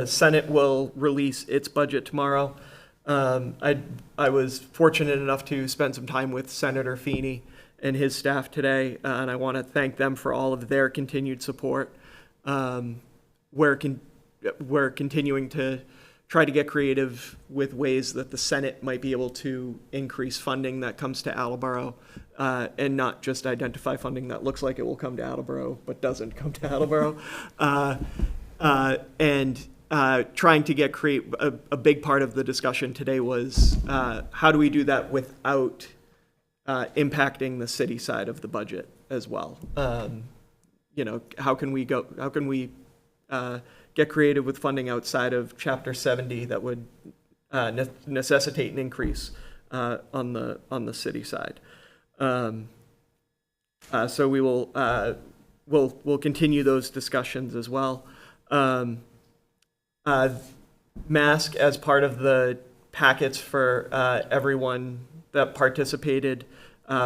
Senate will release its budget tomorrow. I was fortunate enough to spend some time with Senator Feeney and his staff today, and I want to thank them for all of their continued support. We're continuing to try to get creative with ways that the Senate might be able to increase funding that comes to Attleboro, and not just identify funding that looks like it will come to Attleboro but doesn't come to Attleboro. And trying to get a big part of the discussion today was how do we do that without impacting the city side of the budget as well? How can we get creative with funding outside of Chapter 70 that would necessitate an increase on the city side? So we will we'll continue those discussions as well. Mask, as part of the packets for everyone that participated,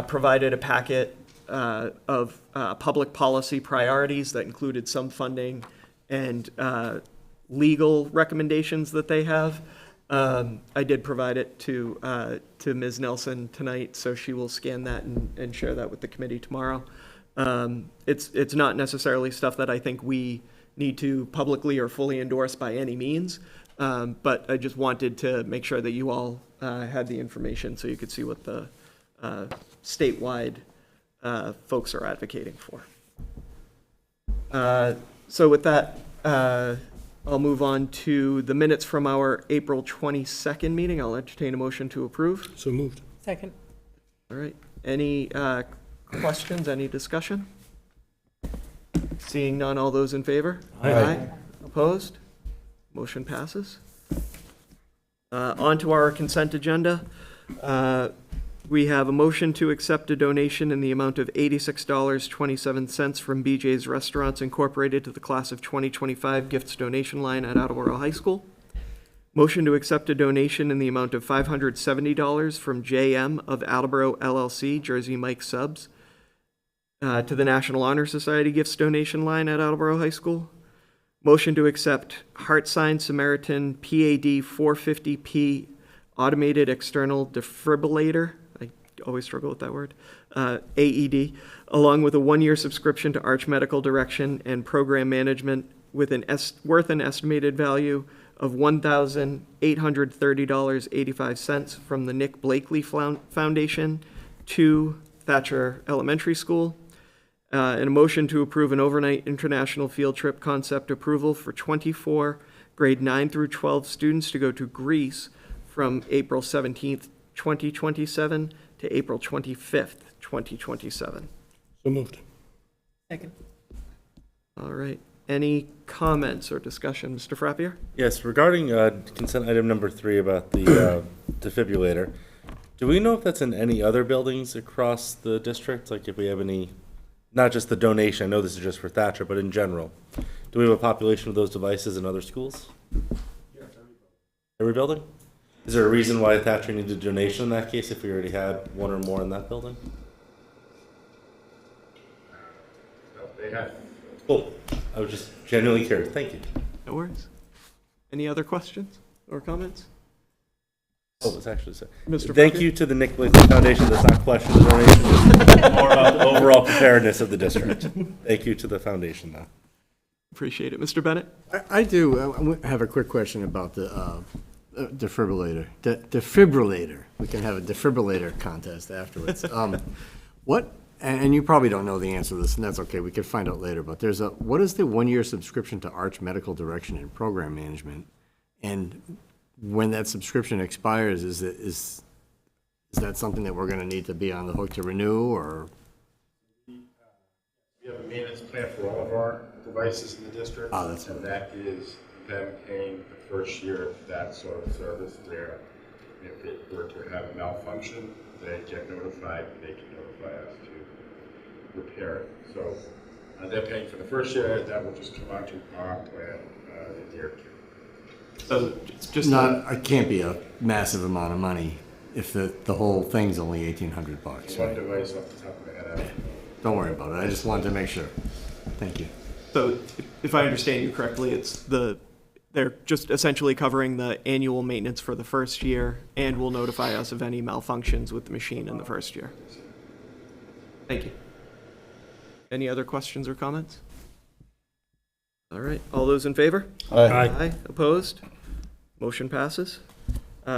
provided a packet of public policy priorities that included some funding and legal recommendations that they have. I did provide it to Ms. Nelson tonight, so she will scan that and share that with the committee tomorrow. It's not necessarily stuff that I think we need to publicly or fully endorse by any means, but I just wanted to make sure that you all had the information so you could see what the statewide folks are advocating for. So with that, I'll move on to the minutes from our April 22nd meeting. I'll entertain a motion to approve. So moved. Second. All right. Any questions, any discussion? Seeing none, all those in favor? Aye. Opposed? Motion passes. On to our consent agenda. We have a motion to accept a donation in the amount of $86.27 from BJ's Restaurants Incorporated to the Class of 2025 Gifts Donation Line at Attleboro High School. Motion to accept a donation in the amount of $570 from JM of Attleboro LLC, Jersey Mike Subs, to the National Honor Society Gifts Donation Line at Attleboro High School. Motion to accept Heart Sign Samaritan PAD 450P Automated External Defibrillator, I always struggle with that word, AED, along with a 1-year subscription to Arch Medical Direction and Program Management with worth an estimated value of $1,830.85 from the Nick Blakely Foundation to Thatcher Elementary School. And a motion to approve an overnight international field trip concept approval for 24 grade 9 through 12 students to go to Greece from April 17th, 2027 to April 25th, 2027. So moved. Second. All right. Any comments or discussion? Mr. Frappier? Yes, regarding consent item number 3 about the defibrillator, do we know if that's in any other buildings across the district? Like if we have any not just the donation, I know this is just for Thatcher, but in general, do we have a population of those devices in other schools? Every building? Is there a reason why Thatcher needed a donation in that case if we already had one or more in that building? They had. Cool. I was just genuinely curious. Thank you. No worries. Any other questions or comments? Oh, it's actually so. Mr. Thank Parker? you to the Nick Blakely Foundation. That's not question the donation. It's more about the overall preparedness of the district. Thank you to the foundation, though. Appreciate it. Mr. Bennett? I do have a quick question about the defibrillator. Defibrillator. We can have a defibrillator contest afterwards. What? And you probably don't know the answer to this, and that's okay. We can find out later. But what is the 1-year subscription to Arch Medical Direction and Program Management? And when that subscription expires, is that something that we're going to need to be on the hook to renew, or? We have a maintenance plan for all of our devices in the district. Oh, that's and that is them paying the first year of that sort of service there. If it were to have a malfunction, they get notified, and they can notify us to repair it. So they're paying for the first year. That will just come out to our plan in year 2. So it's just It can't be a massive amount of money if the whole thing's only $1,800. One Right? device off the top of my head. I don't know. Don't worry about it. I just wanted to make sure. Thank you. So if I understand you correctly, they're just essentially covering the annual maintenance for the first year and will notify us of any malfunctions with the machine in the first year. Thank you. Any other questions or comments? All right, all those in favor? Aye. Opposed? Motion passes.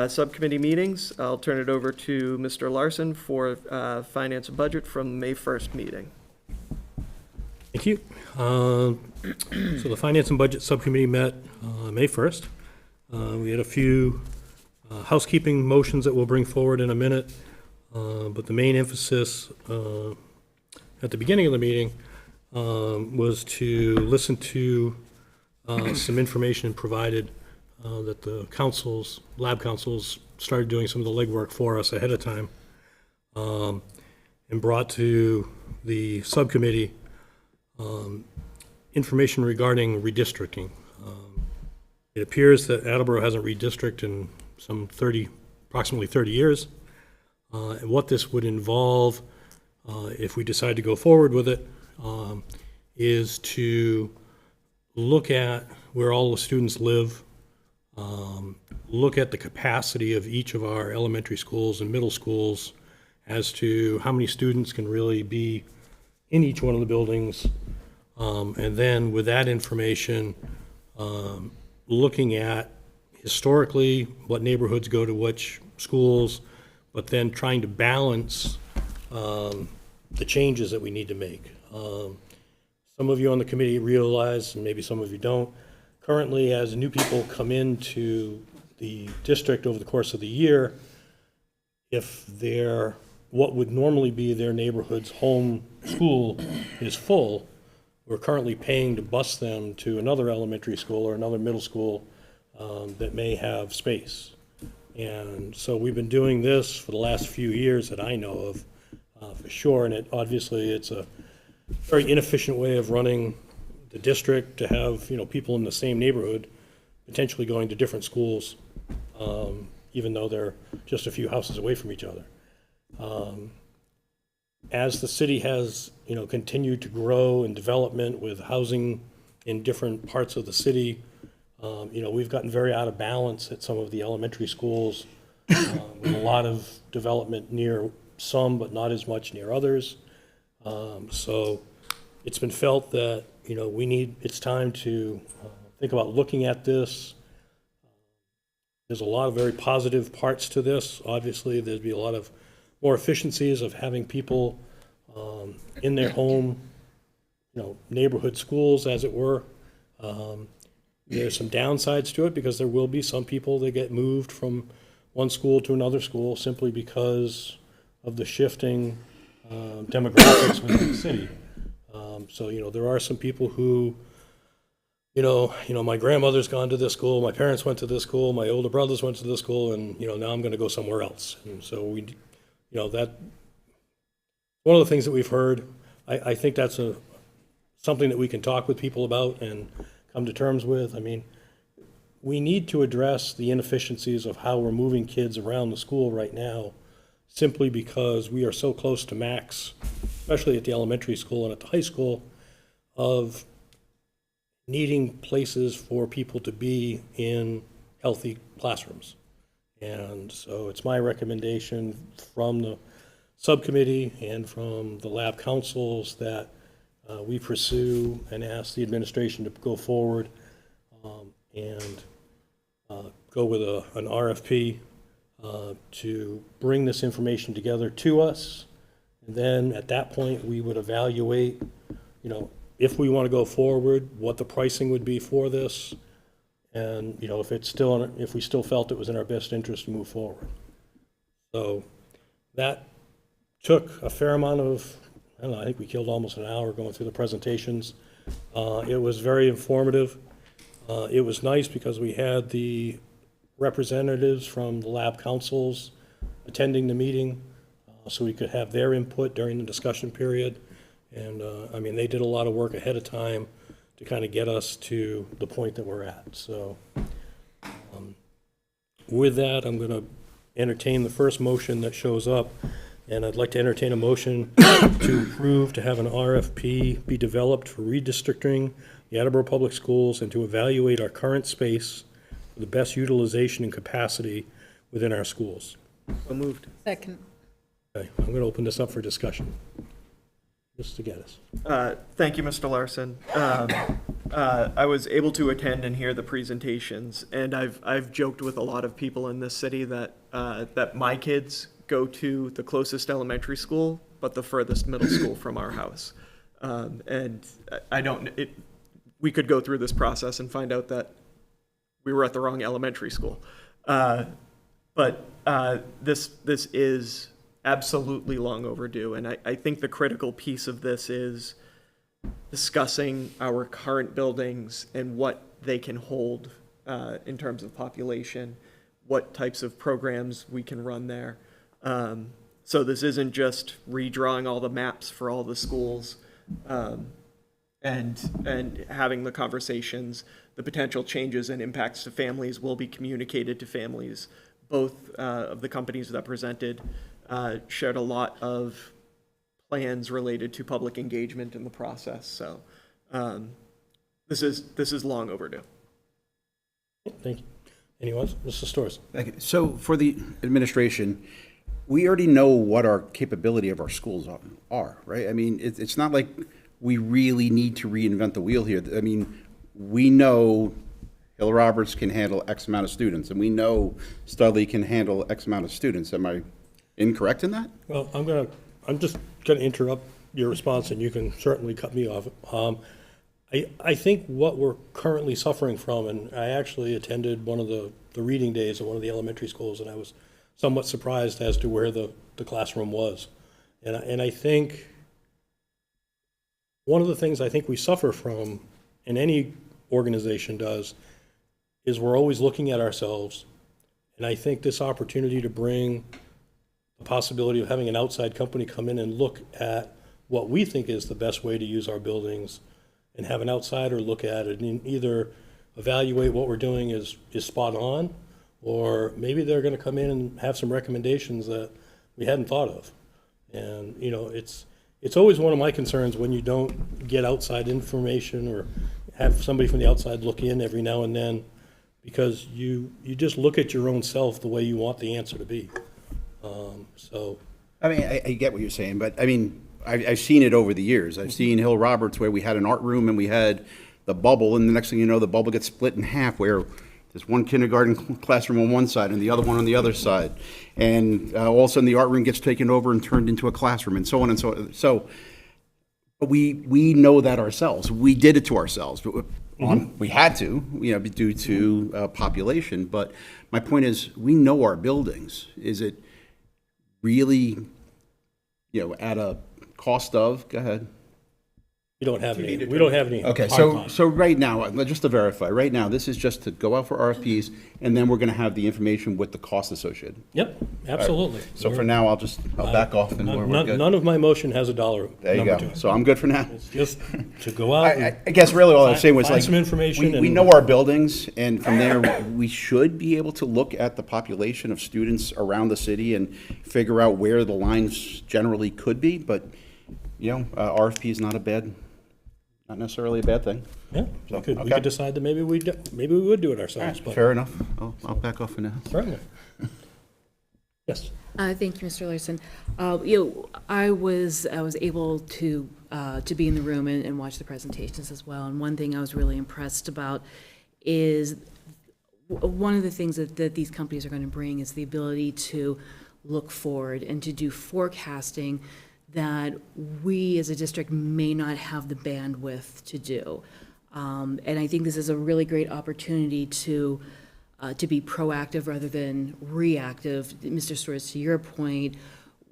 Subcommittee meetings, I'll turn it over to Mr. Larson for Finance and Budget from the May 1st meeting. Thank you. So the Finance and Budget Subcommittee met May 1st. We had a few housekeeping motions that we'll bring forward in a minute, but the main emphasis at the beginning of the meeting was to listen to some information provided that the lab councils started doing some of the legwork for us ahead of time, and brought to the subcommittee information regarding redistricting. It appears that Attleboro hasn't redistricted in approximately 30 years. And what this would involve, if we decide to go forward with it, is to look at where all the students live, look at the capacity of each of our elementary schools and middle schools as to how many students can really be in each one of the buildings, and then with that information, looking at historically what neighborhoods go to which schools, but then trying to balance the changes that we need to make. Some of you on the committee realize, and maybe some of you don't, currently as new people come into the district over the course of the year, if what would normally be their neighborhood's home school is full, we're currently paying to bus them to another elementary school or another middle school that may have space. And so we've been doing this for the last few years that I know of, for sure, and obviously it's a very inefficient way of running the district to have, people in the same neighborhood potentially going to different schools, even though they're just a few houses away from each other. As the city has, continued to grow in development with housing in different parts of the city, we've gotten very out of balance at some of the elementary schools, with a lot of development near some, but not as much near others. So it's been felt that, it's time to think about looking at this. There's a lot of very positive parts to this. Obviously, there'd be a lot of more efficiencies of having people in their home, neighborhood schools, as it were. There's some downsides to it because there will be some people that get moved from one school to another school simply because of the shifting demographics within the city. So, there are some people who, my grandmother's gone to this school, my parents went to this school, my older brothers went to this school, and, now I'm going to go somewhere else. And so that one of the things that we've heard, I think that's something that we can talk with people about and come to terms with. I mean, we need to address the inefficiencies of how we're moving kids around the school right now, simply because we are so close to max, especially at the elementary school and at the high school, of needing places for people to be in healthy classrooms. And so it's my recommendation from the subcommittee and from the lab councils that we pursue and ask the administration to go forward and go with an RFP to bring this information together to us. And then at that point, we would evaluate, if we want to go forward, what the pricing would be for this. And, if we still felt it was in our best interest to move forward. So that took a fair amount of, I think we killed almost an hour going through the presentations. It was very informative. It was nice because we had the representatives from the lab councils attending the meeting, so we could have their input during the discussion period. And, they did a lot of work ahead of time to kind of get us to the point that we're at. So with that, I'm going to entertain the first motion that shows up. And I'd like to entertain a motion to approve to have an RFP be developed for redistricting the Attleboro Public Schools and to evaluate our current space for the best utilization and capacity within our schools. So moved. Second. Okay, I'm going to open this up for discussion. Mr. Geddes. Thank you, Mr. Larson. I was able to attend and hear the presentations, and I've joked with a lot of people in this city that that my kids go to the closest elementary school, but the furthest middle school from our house. And we could go through this process and find out that we were at the wrong elementary school. But this is absolutely long overdue. And I think the critical piece of this is discussing our current buildings and what they can hold in terms of population, what types of programs we can run there. So this isn't just redrawing all the maps for all the schools and having the conversations. The potential changes and impacts to families will be communicated to families. Both of the companies that presented shared a lot of plans related to public engagement in the process. So this is long overdue. Thank you. Anyone else? Mr. Storrs. Thank you. So for the administration, we already know what our capability of our schools are, right? I mean, it's not like we really need to reinvent the wheel here. I mean, we know Hill Roberts can handle X amount of students, and we know Studley can handle X amount of students. Am I incorrect in that? Well, I'm just gonna interrupt your response, and you can certainly cut me off. I think what we're currently suffering from, and I actually attended one of the reading days at one of the elementary schools, and I was somewhat surprised as to where the classroom was. And I think one of the things I think we suffer from, and any organization does, is we're always looking at ourselves. And I think this opportunity to bring the possibility of having an outside company come in and look at what we think is the best way to use our buildings and have an outsider look at it and either evaluate what we're doing is spot on, or maybe they're going to come in and have some recommendations that we hadn't thought of. And, it's always one of my concerns when you don't get outside information or have somebody from the outside look in every now and then, because you just look at your own self the way you want the answer to be. I mean, I get what you're saying, but I mean, I've seen it over the years. I've seen Hill Roberts where we had an art room and we had the bubble, and the next thing you know, the bubble gets split in half where there's one kindergarten classroom on one side and the other one on the other side. And all of a sudden the art room gets taken over and turned into a classroom and so on and so on. So we know that ourselves. We did it to ourselves. We had to, due to population. But my point is, we know our buildings. Is it really, at a cost of, go ahead. We don't have any. Okay, hard so, copies. so right now, just to verify, right now, this is just to go out for RFPs, and then we're gonna have the information with the cost associated. Yep, absolutely. So for now, I'll back off and we're good. None of my motion has a dollar There you number go. to it. So I'm good for now. It's just to go out. I guess really all I was saying was find like, some information we and- know our buildings, and from there, we should be able to look at the population of students around the city and figure out where the lines generally could be, but, you know, RFP is not necessarily a bad thing. Yeah, So, we okay. could decide that maybe we would do it ourselves, but. Fair enough. I'll back off for now. Certainly. Yes. Thank you, Mr. Larson. I was able to be in the room and watch the presentations as well. And one thing I was really impressed about is one of the things that these companies are going to bring is the ability to look forward and to do forecasting that we as a district may not have the bandwidth to do. And I think this is a really great opportunity to be proactive rather than reactive. Mr. Storrs, to your point,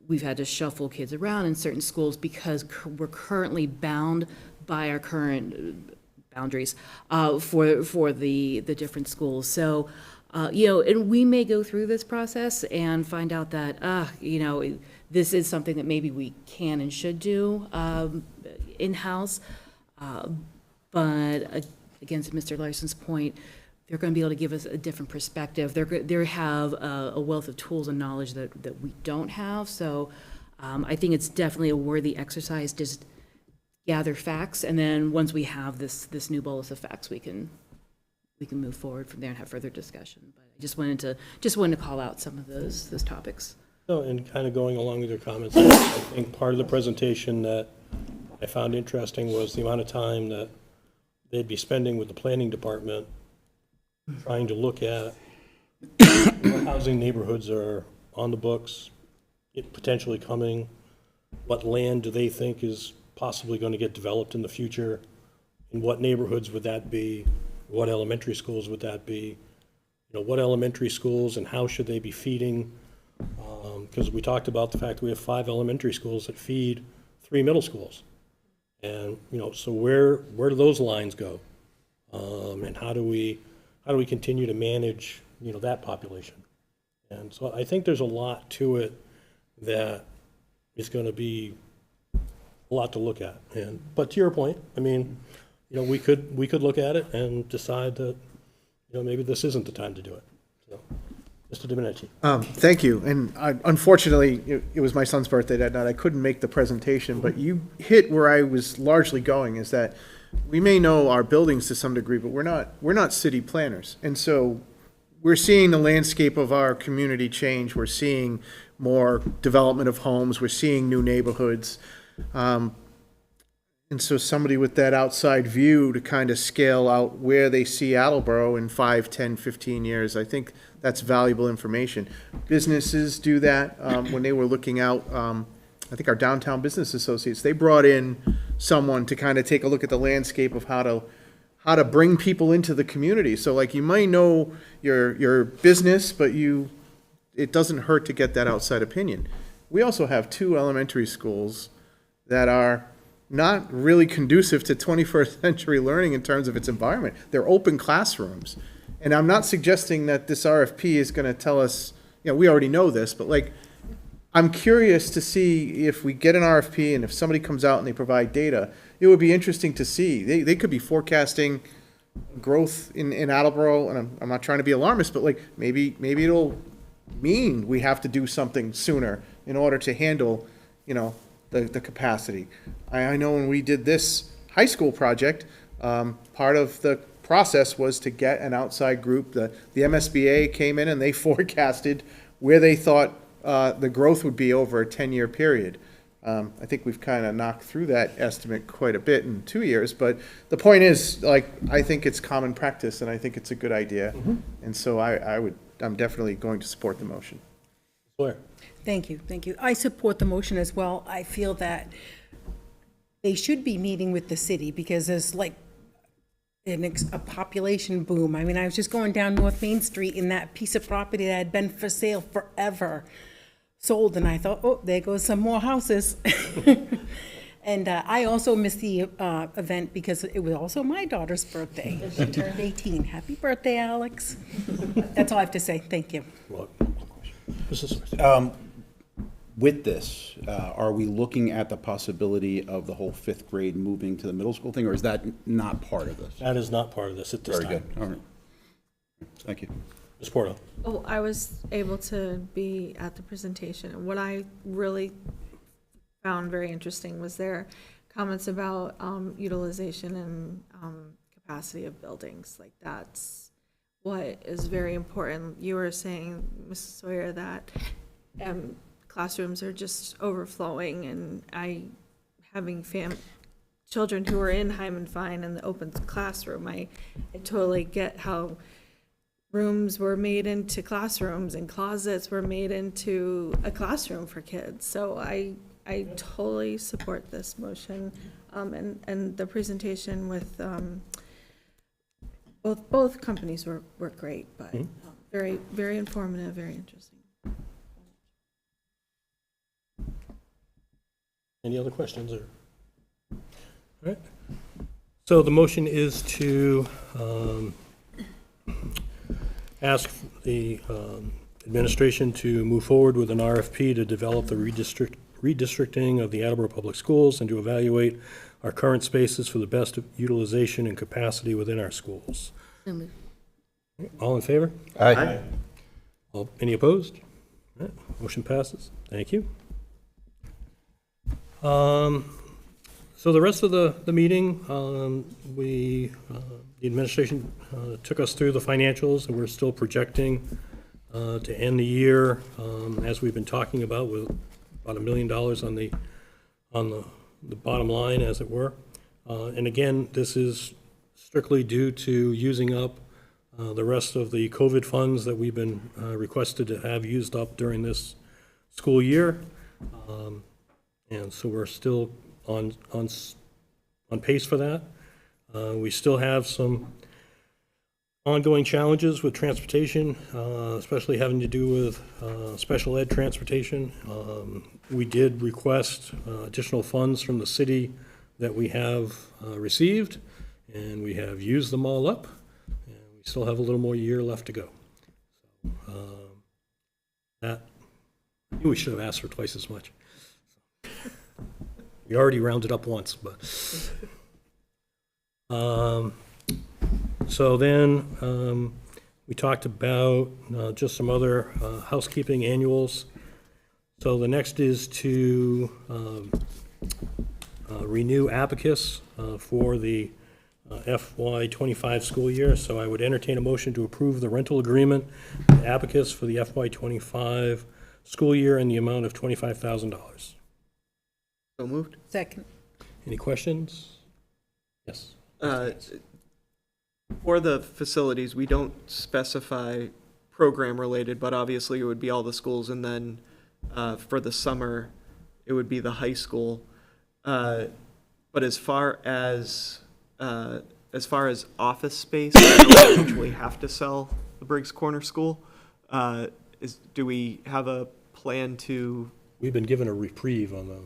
we've had to shuffle kids around in certain schools because we're currently bound by our current boundaries for the different schools. So, and we may go through this process and find out that, this is something that maybe we can and should do in-house. But again, to Mr. Larson's point, they're going to be able to give us a different perspective. They have a wealth of tools and knowledge that we don't have. So I think it's definitely a worthy exercise to just gather facts, and then once we have this new bolus of facts, we can move forward from there and have further discussion. But I just wanted to call out some of those topics. So, and kind of going along with your comments, I think part of the presentation that I found interesting was the amount of time that they'd be spending with the planning department trying to look at what housing neighborhoods are on the books, potentially coming, what land do they think is possibly going to get developed in the future, in what neighborhoods would that be, what elementary schools would that be, what elementary schools and how should they be feeding. Because we talked about the fact that we have 5 elementary schools that feed 3 middle schools. And, so where do those lines go? And how do we continue to manage, that population? And so I think there's a lot to it that is going to be a lot to look at. But to your point, we could look at it and decide that, maybe this isn't the time to do it. So, Mr. Domenici. Thank you. And unfortunately, it was my son's birthday that night. I couldn't make the presentation, but you hit where I was largely going, is that we may know our buildings to some degree, but we're not city planners. And so we're seeing the landscape of our community change. We're seeing more development of homes. We're seeing new neighborhoods. And so somebody with that outside view to kind of scale out where they see Attleboro in 5, 10, 15 years, I think that's valuable information. Businesses do that. When they were looking out, I think our downtown business associates, they brought in someone to kind of take a look at the landscape of how to bring people into the community. So like you might know your business, but it doesn't hurt to get that outside opinion. We also have 2 elementary schools that are not really conducive to 21st century learning in terms of its environment. They're open classrooms. And I'm not suggesting that this RFP is going to tell us, we already know this, but like, I'm curious to see if we get an RFP and if somebody comes out and they provide data, it would be interesting to see. They could be forecasting growth in Attleboro, and I'm not trying to be alarmist, but like, maybe it'll mean we have to do something sooner in order to handle, the capacity. I know when we did this high school project, part of the process was to get an outside group. The MSBA came in and they forecasted where they thought the growth would be over a 10-year period. I think we've kind of knocked through that estimate quite a bit in 2 years, but the point is, I think it's common practice and I think it's a good idea. Mm-hmm. And so I'm definitely going to support the motion. Claire. Thank you. I support the motion as well. I feel that they should be meeting with the city because there's a population boom. I was just going down North Main Street in that piece of property that had been for sale forever, sold, and I thought, oh, there goes some more houses. And I also missed the event because it was also my daughter's birthday. She turned 18. Happy birthday, Alex. That's all I have to say. Thank you. With this, are we looking at the possibility of the whole 5th grade moving to the middle school thing, or is that not part of this? That is not part of this at this time. Very good. All right. Thank you. Ms. Porto? Oh, I was able to be at the presentation, and what I really found very interesting was their comments about utilization and capacity of buildings. Like, that's what is very important. You were saying, Mrs. Sawyer, that classrooms are just overflowing, and having children who are in Hyman Fine in the open classroom, I totally get how rooms were made into classrooms and closets were made into a classroom for kids. So I totally support this motion, and the presentation with both companies were great, but very, very informative, very interesting. Any other questions? All right. So the motion is to ask the administration to move forward with an RFP to develop the redistricting of the Attleboro Public Schools and to evaluate our current spaces for the best utilization and capacity within our schools. All in favor? Aye. Any opposed? All right. Motion passes. Thank you. So the rest of the meeting, the administration took us through the financials, and we're still projecting to end the year, as we've been talking about, with about $1 million on the bottom line, as it were. And again, this is strictly due to using up the rest of the COVID funds that we've been requested to have used up during this school year. And so we're still on pace for that. We still have some ongoing challenges with transportation, especially having to do with special ed transportation. We did request additional funds from the city that we have received, and we have used them all up, and we still have a little more year left to go. So, I knew we should have asked for twice as much. We already rounded up once, but. So then we talked about just some other housekeeping annuals. So the next is to renew Abacus for the FY25 school year. So I would entertain a motion to approve the rental agreement with Abacus for the FY25 school year in the amount of $25,000. So moved. Second. Any questions? Yes. For the facilities, we don't specify program-related, but obviously it would be all the schools, and then for the summer, it would be the high school. But as far as office space, we don't actually have to sell the Briggs Corner School. Do we have a plan to? We've been given a reprieve on the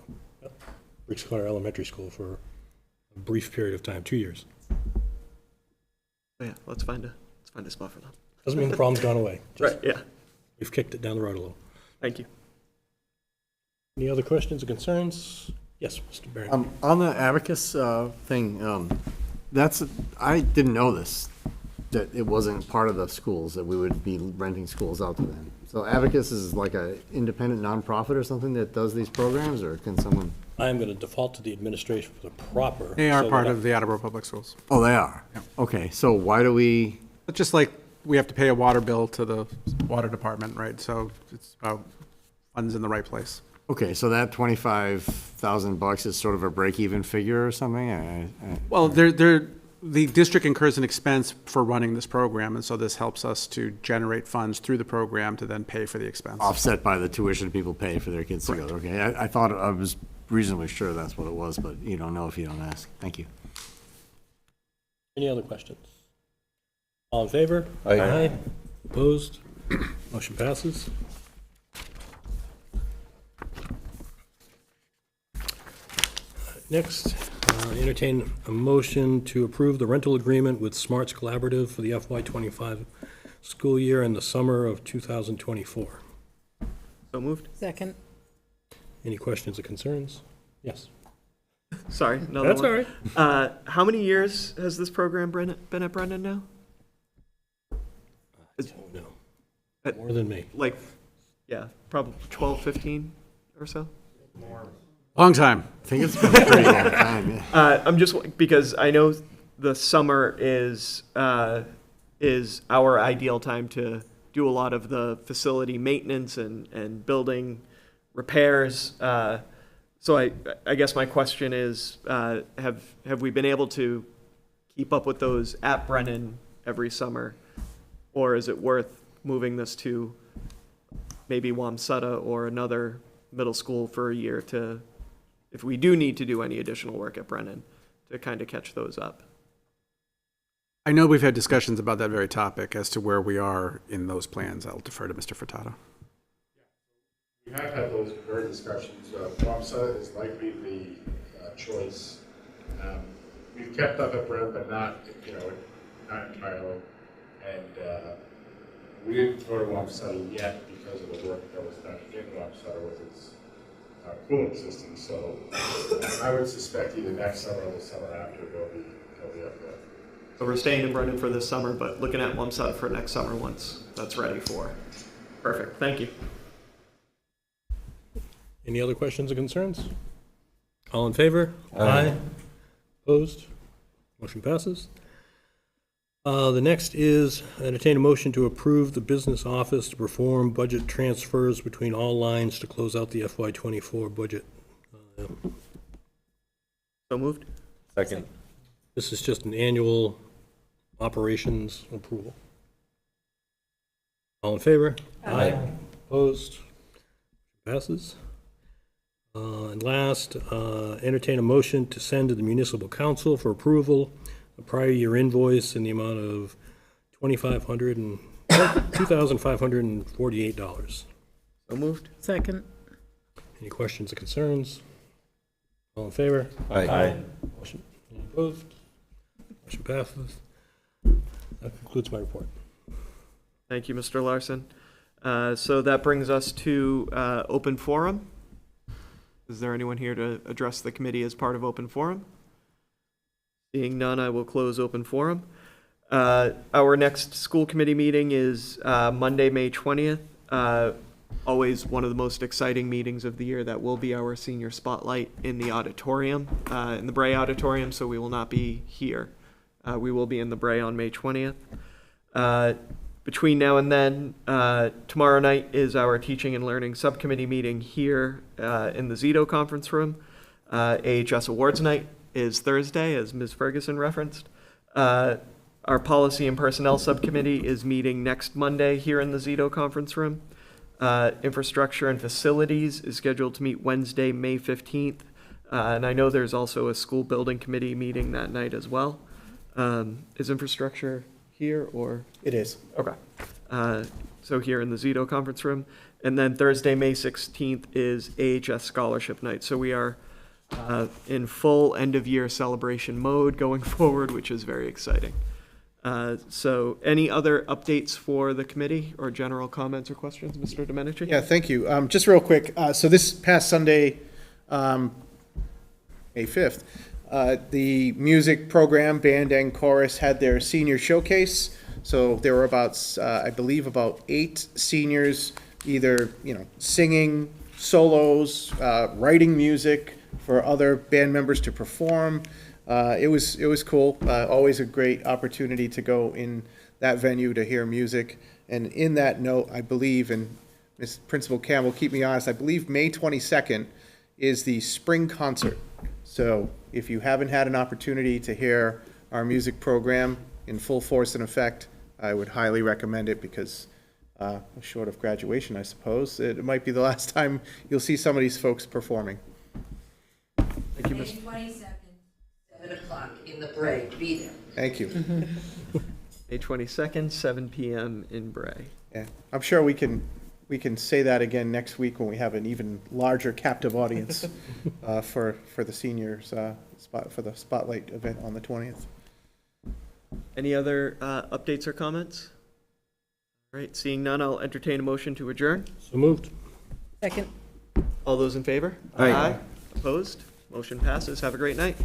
Briggs Corner Elementary School for a brief period of time, 2 years. Yeah, let's find a spot for them. Doesn't mean the problem's gone away. Right, yeah. We've kicked it down the road a little. Thank you. Any other questions or concerns? Yes, Mr. Barron. On the Abacus thing, I didn't know this, that it wasn't part of the schools, that we would be renting schools out to them. So Abacus is like a independent nonprofit or something that does these programs, or can someone? I am going to default to the administration for the proper. They are part of the Attleboro Public Schools. Oh, they are? Yeah. Okay, so why do we? It's just like we have to pay a water bill to the water department, right? So it's about funds in the right place. Okay, so that $25,000 is sort of a break-even figure or something? Well, the district incurs an expense for running this program, and so this helps us to generate funds through the program to then pay for the expense. Offset by the tuition people pay for their kids to go. Okay, I thought, I was reasonably sure that's what it was, but you don't know if you don't ask. Thank you. Any other questions? All in favor? Aye. Opposed? Motion passes. Next, entertain a motion to approve the rental agreement with Smarts Collaborative for the FY25 school year and the summer of 2024. So moved. Second. Any questions or concerns? Yes. Sorry, another That's one. all right. How many years has this program been at Brennan now? I don't know. More than me. Like, yeah, probably 12, 15 or so? Long time. I think it's been a pretty long time, yeah. I'm just, because I know the summer is our ideal time to do a lot of the facility maintenance and building repairs. So I guess my question is, have we been able to keep up with those at Brennan every summer? Or is it worth moving this to maybe Wamsutta or another middle school for a year to, if we do need to do any additional work at Brennan, to kind of catch those up? I know we've had discussions about that very topic as to where we are in those plans. I'll defer to Mr. Furtado. We have had those very discussions. Wamsutta is likely the choice. We've kept up at Brennan, but not entirely. And we didn't go to Wamsutta yet because of the work that was done in Wamsutta with its cooling system. So I would suspect either next summer or the summer after they'll be up there. So we're staying in Brennan for this summer, but looking at Wamsutta for next summer once that's ready for. Perfect, thank you. Any other questions or concerns? All in favor? Aye. Opposed? Motion passes. The next is entertain a motion to approve the business office to perform budget transfers between all lines to close out the FY24 budget. So moved. Second. This is just an annual operations approval. All in favor? Aye. Opposed? Passes. And last, entertain a motion to send to the municipal council for approval a prior year invoice in the amount of $2,548. So moved. Second. Any questions or concerns? All in favor? Aye. Motion, any opposed? Motion passes. That concludes my report. Thank you, Mr. Larson. So that brings us to open forum. Is there anyone here to address the committee as part of open forum? Seeing none, I will close open forum. Our next school committee meeting is Monday, May 20th. Always one of the most exciting meetings of the year. That will be our senior spotlight in the auditorium, in the Bray Auditorium, so we will not be here. We will be in the Bray on May 20th. Between now and then, tomorrow night is our Teaching and Learning Subcommittee meeting here in the Zito Conference Room. AHS Awards Night is Thursday, as Ms. Ferguson referenced. Our Policy and Personnel Subcommittee is meeting next Monday here in the Zito Conference Room. Infrastructure and Facilities is scheduled to meet Wednesday, May 15th. And I know there's also a School Building Committee meeting that night as well. Is Infrastructure here or? It is. Okay. So here in the Zito Conference Room. And then Thursday, May 16th is AHS Scholarship Night. So we are in full end-of-year celebration mode going forward, which is very exciting. So any other updates for the committee or general comments or questions, Mr. Domenici? Yeah, thank you. Just real quick, so this past Sunday, May 5th, the music program, band and chorus, had their senior showcase. So there were about, I believe, about 8 seniors, either, singing, solos, writing music for other band members to perform. It was cool. Always a great opportunity to go in that venue to hear music. And in that note, I believe, and Ms. Principal Campbell, keep me honest, I believe May 22nd is the spring concert. So if you haven't had an opportunity to hear our music program in full force and effect, I would highly recommend it because, short of graduation, I suppose, it might be the last time you'll see some of these folks performing. Thank you, May Ms. 22nd, 7 o'clock in the Bray. Be there. Thank you. May 22nd, 7 p.m. in Bray. Yeah, I'm sure we can we can say that again next week when we have an even larger captive audience for the seniors, for the spotlight event on the 20th. Any other updates or comments? All right, seeing none, I'll entertain a motion to adjourn. So moved. Second. All those in favor? Aye. Opposed? Motion passes. Have a great night.